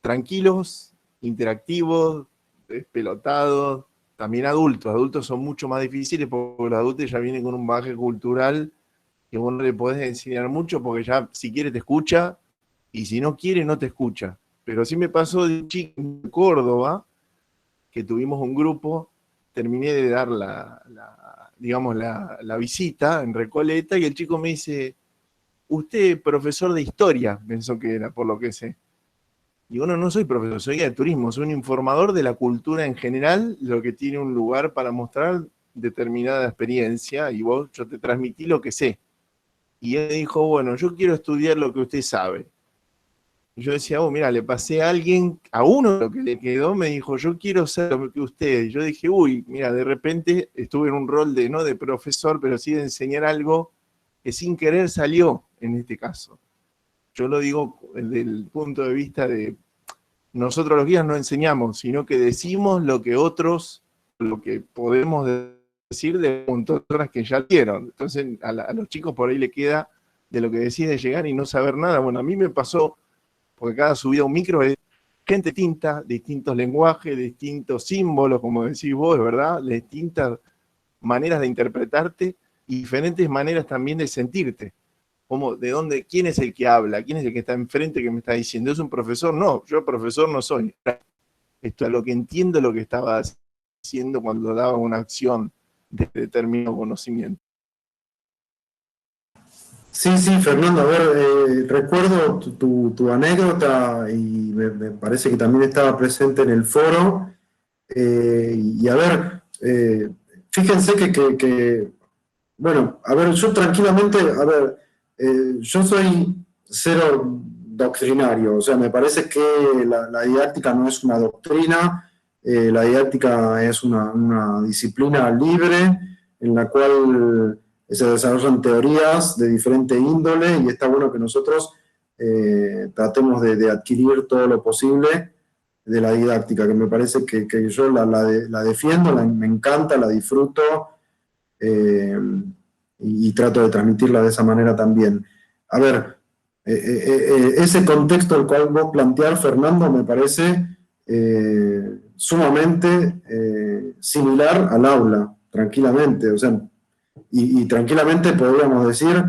tranquilos, interactivos, despelotados, también adultos. Adultos son mucho más difíciles porque los adultos ya vienen con un bagaje cultural que vos no le podés enseñar mucho porque ya si quiere te escucha y si no quiere no te escucha. Pero sí me pasó de un chico en Córdoba que tuvimos un grupo, terminé de dar la visita en Recoleta y el chico me dice, usted profesor de historia, pensó que era por lo que sé. Digo, no soy profesor, soy guía de turismo, soy un informador de la cultura en general, lo que tiene un lugar para mostrar determinada experiencia, y yo te transmití lo que sé. Y él dijo, bueno, yo quiero estudiar lo que usted sabe. Y yo decía, mira, le pasé a alguien, a uno lo que le quedó, me dijo, yo quiero ser lo que usted. Y yo dije, mira, de repente estuve en un rol no de profesor, pero sí de enseñar algo que sin querer salió en este caso. Yo lo digo desde el punto de vista de nosotros los guías no enseñamos, sino que decimos lo que otros, lo que podemos decir de un montón de personas que ya vieron. Entonces a los chicos por ahí le queda de lo que decís de llegar y no saber nada. Bueno, a mí me pasó, porque cada subida a un micro es gente distinta, distintos lenguajes, distintos símbolos, como decís vos, ¿verdad? Distintas maneras de interpretarte y diferentes maneras también de sentirte. Como de dónde, quién es el que habla, quién es el que está enfrente que me está diciendo, ¿es un profesor? No, yo profesor no soy. Esto es lo que entiendo lo que estaba haciendo cuando daba una acción de determinado conocimiento. Sí, Fernando, a ver, recuerdo tu anécdota y me parece que también estaba presente en el foro. Y a ver, fíjense que, bueno, a ver, yo tranquilamente, a ver, yo soy cero doctrinario, o sea, me parece que la didáctica no es una doctrina, la didáctica es una disciplina libre en la cual se desarrollan teorías de diferente índole y está bueno que nosotros tratemos de adquirir todo lo posible de la didáctica, que me parece que yo la defiendo, me encanta, la disfruto y trato de transmitirla de esa manera también. A ver, ese contexto al cual vos plantear, Fernando, me parece sumamente similar al aula, tranquilamente, o sea, y tranquilamente podríamos decir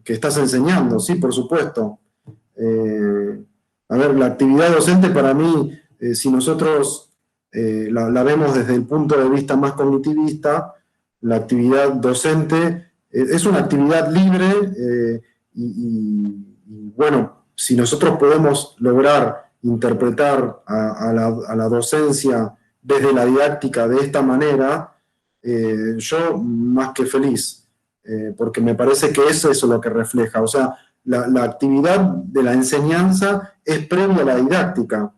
que estás enseñando, sí, por supuesto. A ver, la actividad docente para mí, si nosotros la vemos desde el punto de vista más cognitivista, la actividad docente es una actividad libre y bueno, si nosotros podemos lograr interpretar a la docencia desde la didáctica de esta manera, yo más que feliz, porque me parece que eso es lo que refleja, o sea, la actividad de la enseñanza es previa a la didáctica,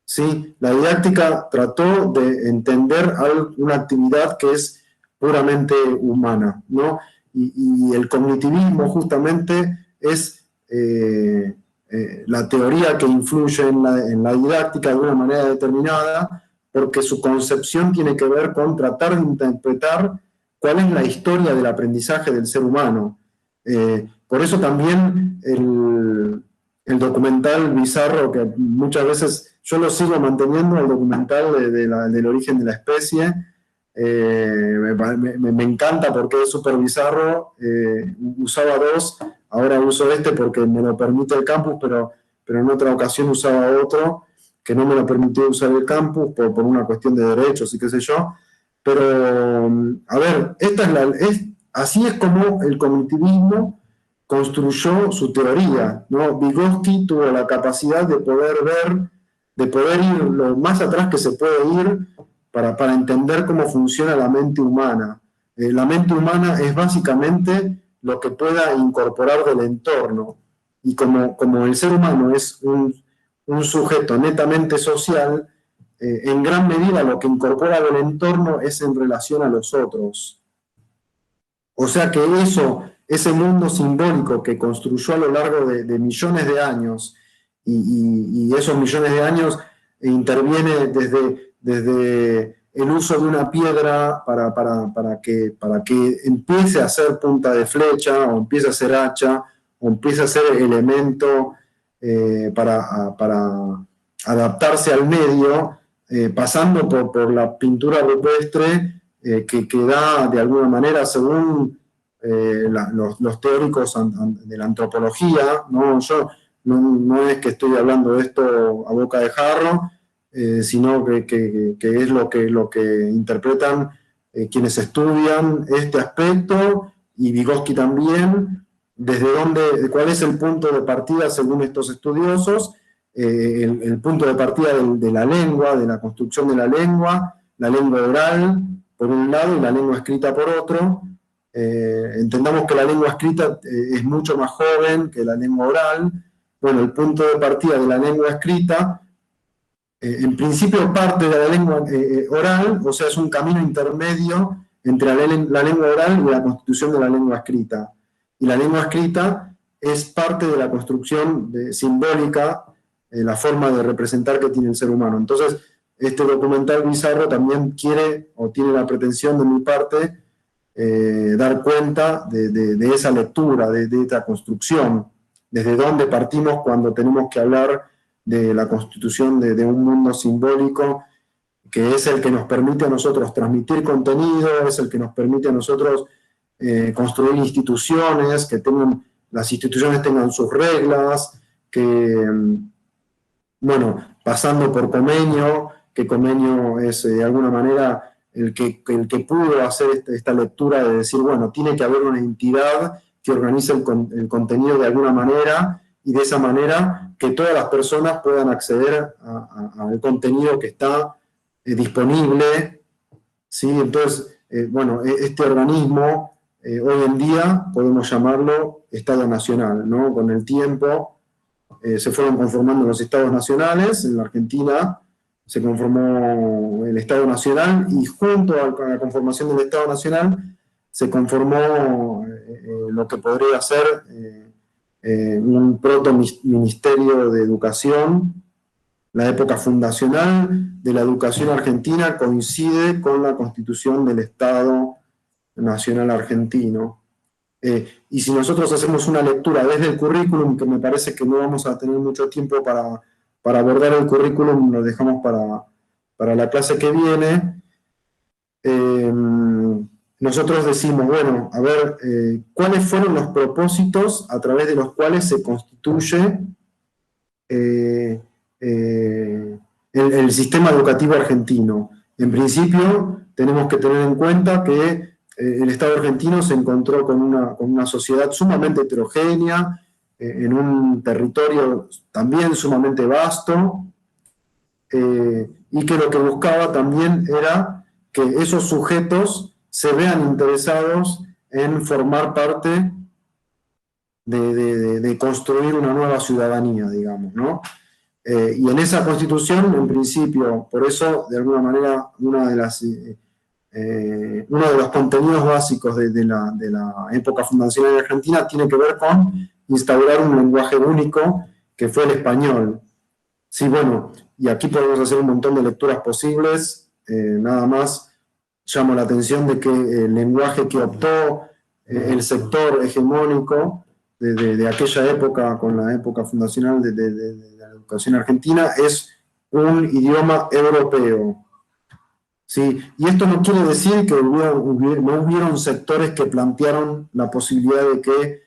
¿sí? La didáctica trató de entender una actividad que es puramente humana, ¿no? Y el cognitivismo justamente es la teoría que influye en la didáctica de una manera determinada, porque su concepción tiene que ver con tratar de interpretar cuál es la historia del aprendizaje del ser humano. Por eso también el documental bizarro, que muchas veces yo lo sigo manteniendo, el documental del origen de la especie, me encanta porque es súper bizarro. Usaba dos, ahora uso este porque me lo permite el campus, pero en otra ocasión usaba otro que no me lo permitió usar el campus por una cuestión de derechos y qué sé yo. Pero, a ver, así es como el cognitivismo construyó su teoría, ¿no? Vygotsky tuvo la capacidad de poder ver, de poder ir lo más atrás que se puede ir para entender cómo funciona la mente humana. La mente humana es básicamente lo que pueda incorporar del entorno. Y como el ser humano es un sujeto netamente social, en gran medida lo que incorpora del entorno es en relación a los otros. O sea que ese mundo simbólico que construyó a lo largo de millones de años, y esos millones de años interviene desde el uso de una piedra para que empiece a ser punta de flecha, o empiece a ser hacha, o empiece a ser elemento para adaptarse al medio, pasando por la pintura rupestre, que da de alguna manera, según los teóricos de la antropología, ¿no? Yo no es que estoy hablando de esto a boca de jarro, sino que es lo que interpretan quienes estudian este aspecto, y Vygotsky también, cuál es el punto de partida según estos estudiosos. El punto de partida de la lengua, de la construcción de la lengua oral, por un lado, y la lengua escrita por otro. Entendamos que la lengua escrita es mucho más joven que la lengua oral. Bueno, el punto de partida de la lengua escrita, en principio parte de la lengua oral, o sea, es un camino intermedio entre la lengua oral y la constitución de la lengua escrita. y la lengua escrita es parte de la construcción simbólica, la forma de representar que tiene el ser humano. Entonces, este documental bizarro también quiere, o tiene la pretensión de mi parte, dar cuenta de esa lectura, de esta construcción, desde dónde partimos cuando tenemos que hablar de la constitución de un mundo simbólico, que es el que nos permite a nosotros transmitir contenido, es el que nos permite a nosotros construir instituciones, que las instituciones tengan sus reglas, que, bueno, pasando por Comenio, que Comenio es de alguna manera el que pudo hacer esta lectura de decir, bueno, tiene que haber una entidad que organice el contenido de alguna manera, y de esa manera que todas las personas puedan acceder al contenido que está disponible, ¿sí? Entonces, bueno, este organismo, hoy en día podemos llamarlo Estado Nacional, ¿no? Con el tiempo se fueron conformando los Estados Nacionales. En la Argentina se conformó el Estado Nacional, y junto a la conformación del Estado Nacional se conformó lo que podría ser un proto-ministerio de educación. La época fundacional de la educación argentina coincide con la constitución del Estado Nacional Argentino. Y si nosotros hacemos una lectura desde el currículum, que me parece que no vamos a tener mucho tiempo para abordar el currículum, lo dejamos para la clase que viene, nosotros decimos, bueno, a ver, ¿cuáles fueron los propósitos a través de los cuales se constituye el sistema educativo argentino? En principio, tenemos que tener en cuenta que el Estado argentino se encontró con una sociedad sumamente heterogénea, en un territorio también sumamente vasto, y que lo que buscaba también era que esos sujetos se vean interesados en formar parte de construir una nueva ciudadanía, digamos, ¿no? Y en esa constitución, en principio, por eso, de alguna manera, uno de los contenidos básicos de la época fundacional de Argentina tiene que ver con instaurar un lenguaje único, que fue el español. Sí, bueno, y aquí podemos hacer un montón de lecturas posibles, nada más llamo la atención de que el lenguaje que optó el sector hegemónico de aquella época, con la época fundacional de la educación argentina, es un idioma europeo. ¿Sí? Y esto no quiere decir que no hubieron sectores que plantearon la posibilidad de que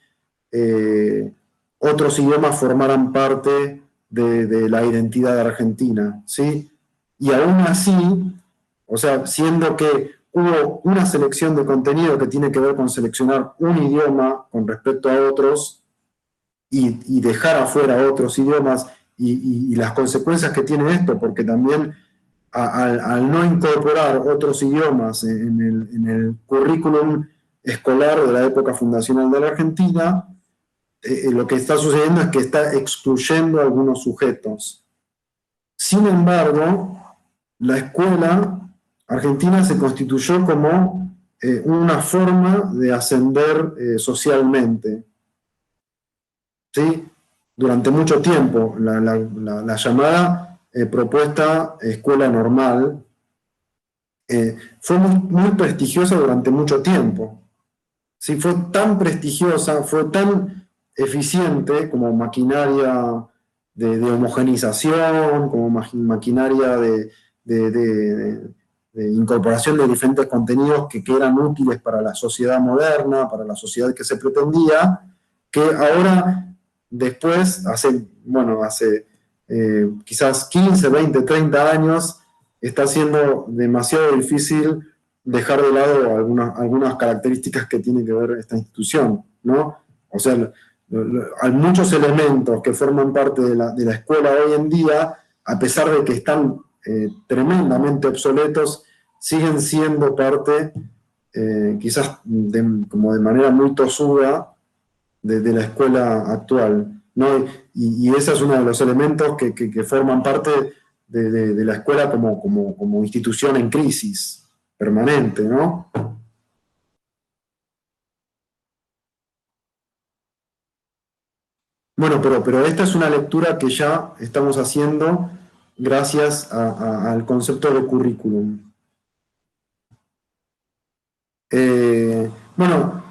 otros idiomas formaran parte de la identidad argentina, ¿sí? Y aún así, o sea, siendo que hubo una selección de contenido que tiene que ver con seleccionar un idioma con respecto a otros y dejar afuera otros idiomas, y las consecuencias que tiene esto, porque también al no incorporar otros idiomas en el currículum escolar de la época fundacional de la Argentina, lo que está sucediendo es que está excluyendo a algunos sujetos. Sin embargo, la escuela argentina se constituyó como una forma de ascender socialmente, ¿sí? Durante mucho tiempo, la llamada propuesta escuela normal fue muy prestigiosa durante mucho tiempo. ¿Sí? Fue tan prestigiosa, fue tan eficiente como maquinaria de homogenización, como maquinaria de incorporación de diferentes contenidos que eran útiles para la sociedad moderna, para la sociedad que se pretendía, que ahora, después, hace quizás 15, 20, 30 años, está siendo demasiado difícil dejar de lado algunas características que tiene que ver esta institución, ¿no? O sea, hay muchos elementos que forman parte de la escuela hoy en día, a pesar de que están tremendamente obsoletos, siguen siendo parte, quizás como de manera muy tosuda, de la escuela actual, ¿no? Y ese es uno de los elementos que forman parte de la escuela como institución en crisis permanente, ¿no? Bueno, pero esta es una lectura que ya estamos haciendo gracias al concepto de currículum. Bueno,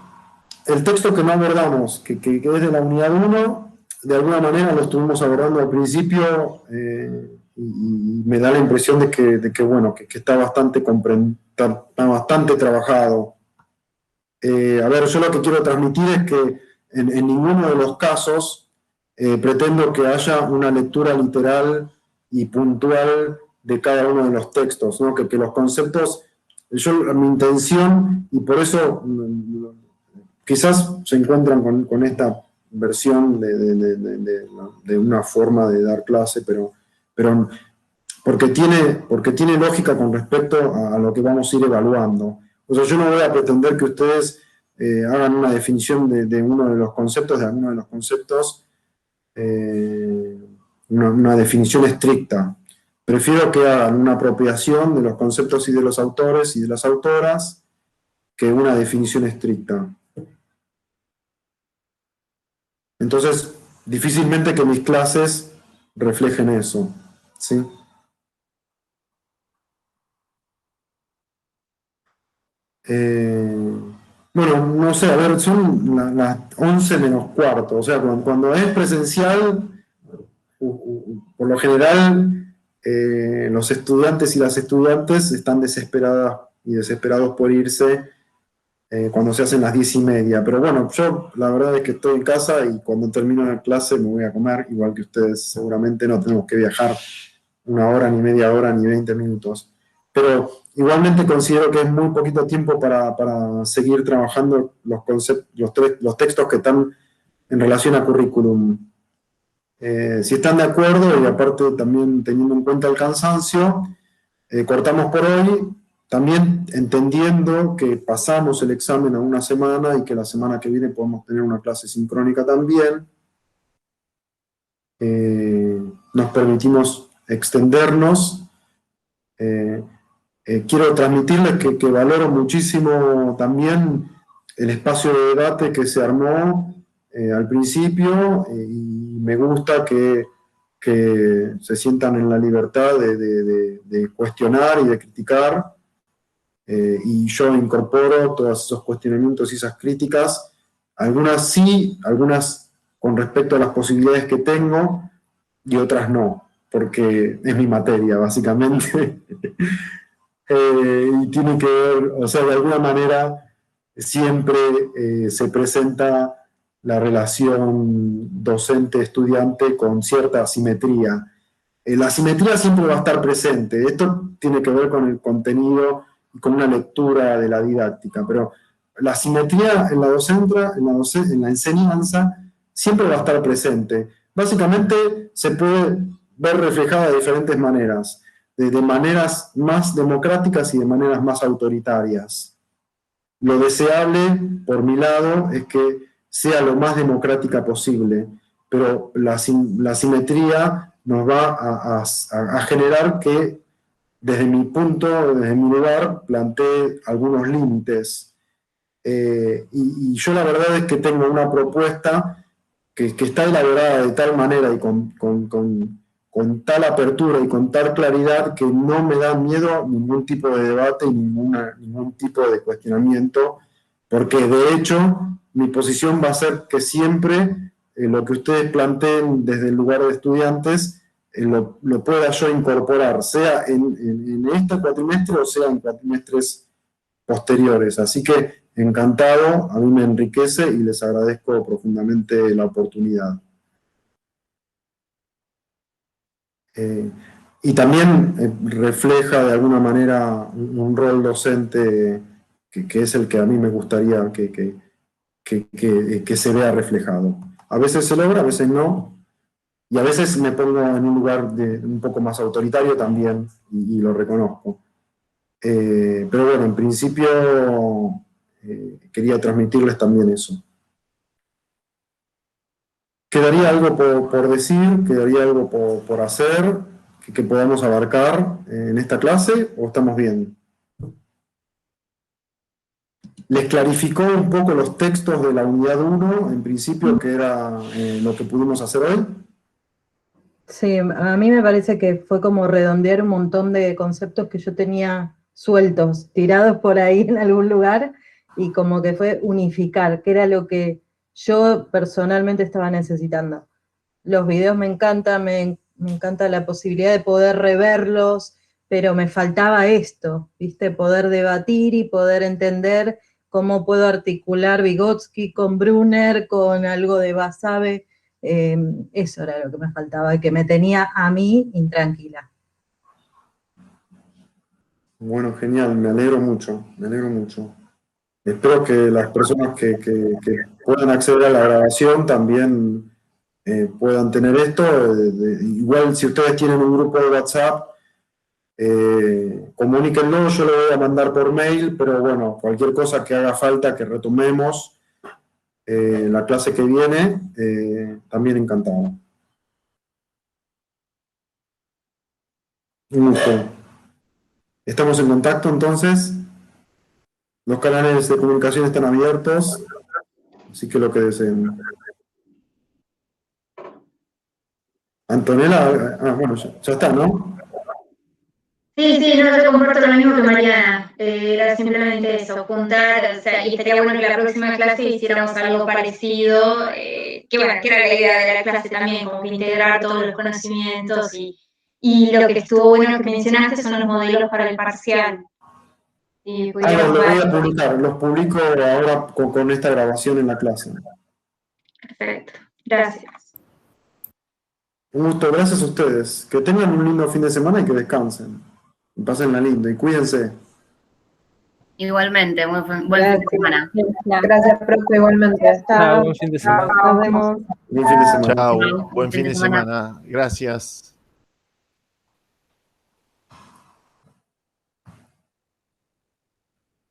el texto que no abordamos, que es de la unidad 1, de alguna manera lo estuvimos abordando al principio y me da la impresión de que bueno, que está bastante trabajado. A ver, yo lo que quiero transmitir es que en ninguno de los casos pretendo que haya una lectura literal y puntual de cada uno de los textos, ¿no? Que los conceptos, mi intención, y por eso quizás se encuentran con esta versión de una forma de dar clase, pero porque tiene lógica con respecto a lo que vamos a ir evaluando. O sea, yo no voy a pretender que ustedes hagan una definición de uno de los conceptos, de alguno de los conceptos, una definición estricta. Prefiero que hagan una apropiación de los conceptos y de los autores y de las autoras que una definición estricta. Entonces, difícilmente que mis clases reflejen eso, ¿sí? Bueno, no sé, a ver, son las 11 menos cuarto, o sea, cuando es presencial, por lo general, los estudiantes y las estudiantes están desesperadas y desesperados por irse cuando se hacen las 10:30, pero bueno, yo la verdad es que estoy en casa y cuando termino la clase me voy a comer, igual que ustedes seguramente no tenemos que viajar 1 hora, ni media hora, ni 20 minutos. Pero igualmente considero que es muy poquito tiempo para seguir trabajando los textos que están en relación a currículum. Si están de acuerdo, y aparte también teniendo en cuenta el cansancio, cortamos por hoy, también entendiendo que pasamos el examen a una semana y que la semana que viene podemos tener una clase sincrónica también. Nos permitimos extendernos. Quiero transmitirles que valoro muchísimo también el espacio de debate que se armó al principio y me gusta que se sientan en la libertad de cuestionar y de criticar y yo incorporo todos esos cuestionamientos y esas críticas, algunas sí, algunas con respecto a las posibilidades que tengo y otras no, porque es mi materia básicamente. Y tiene que ver, o sea, de alguna manera siempre se presenta la relación docente-estudiante con cierta asimetría. La asimetría siempre va a estar presente, esto tiene que ver con el contenido y con una lectura de la didáctica, pero la asimetría en la enseñanza siempre va a estar presente. Básicamente se puede ver reflejada de diferentes maneras, de maneras más democráticas y de maneras más autoritarias. Lo deseable, por mi lado, es que sea lo más democrática posible, pero la simetría nos va a generar que, desde mi punto, desde mi lugar, plantee algunos límites. Y yo la verdad es que tengo una propuesta que está elaborada de tal manera y con tal apertura y con tal claridad que no me da miedo ningún tipo de debate y ningún tipo de cuestionamiento, porque de hecho mi posición va a ser que siempre lo que ustedes planteen desde el lugar de estudiantes lo pueda yo incorporar, sea en este cuatrimestre o sea en cuatrimestres posteriores. Así que encantado, a mí me enriquece y les agradezco profundamente la oportunidad. Y también refleja de alguna manera un rol docente que es el que a mí me gustaría que se vea reflejado. A veces se logra, a veces no, y a veces me pongo en un lugar un poco más autoritario también, y lo reconozco. Pero bueno, en principio quería transmitirles también eso. ¿Quedaría algo por decir? ¿Quedaría algo por hacer que podamos abarcar en esta clase? ¿O estamos bien? les clarificó un poco los textos de la unidad 1, en principio, que era lo que pudimos hacer hoy. Sí, a mí me parece que fue como redondear un montón de conceptos que yo tenía sueltos, tirados por ahí en algún lugar, y como que fue unificar, que era lo que yo personalmente estaba necesitando. Los videos me encantan, me encanta la posibilidad de poder reverlos, pero me faltaba esto, ¿viste? Poder debatir y poder entender cómo puedo articular Vygotsky con Brunner, con algo de Basabe. Eso era lo que me faltaba y que me tenía a mí intranquila. Bueno, genial, me alegro mucho, me alegro mucho. Espero que las personas que puedan acceder a la grabación también puedan tener esto. Igual, si ustedes tienen un grupo de WhatsApp, comuníquenlo, yo lo voy a mandar por mail, pero bueno, cualquier cosa que haga falta que retomemos la clase que viene, también encantado. Un gusto. Estamos en contacto entonces. Los canales de comunicación están abiertos, así que lo que deseen. Antonella, bueno, ya está, ¿no? Sí, no, yo comparto lo mismo que Mariana. Era simplemente eso, juntar, o sea, y estaría bueno que la próxima clase hiciéramos algo parecido, que bueno, que era la idea de la clase también, como que integrar todos los conocimientos y lo que estuvo bueno que mencionaste son los modelos para el parcial. Y Lo voy a publicar, los publico ahora con esta grabación en la clase. Perfecto, gracias. Un gusto, gracias a ustedes. Que tengan un lindo fin de semana y que descansen. Y pásenla lindo y cuídense. Igualmente, buen fin de semana. Gracias, profe, igualmente. Chao, buen fin de semana. Nos vemos. Buen fin de semana. Chao, buen fin de semana. Gracias.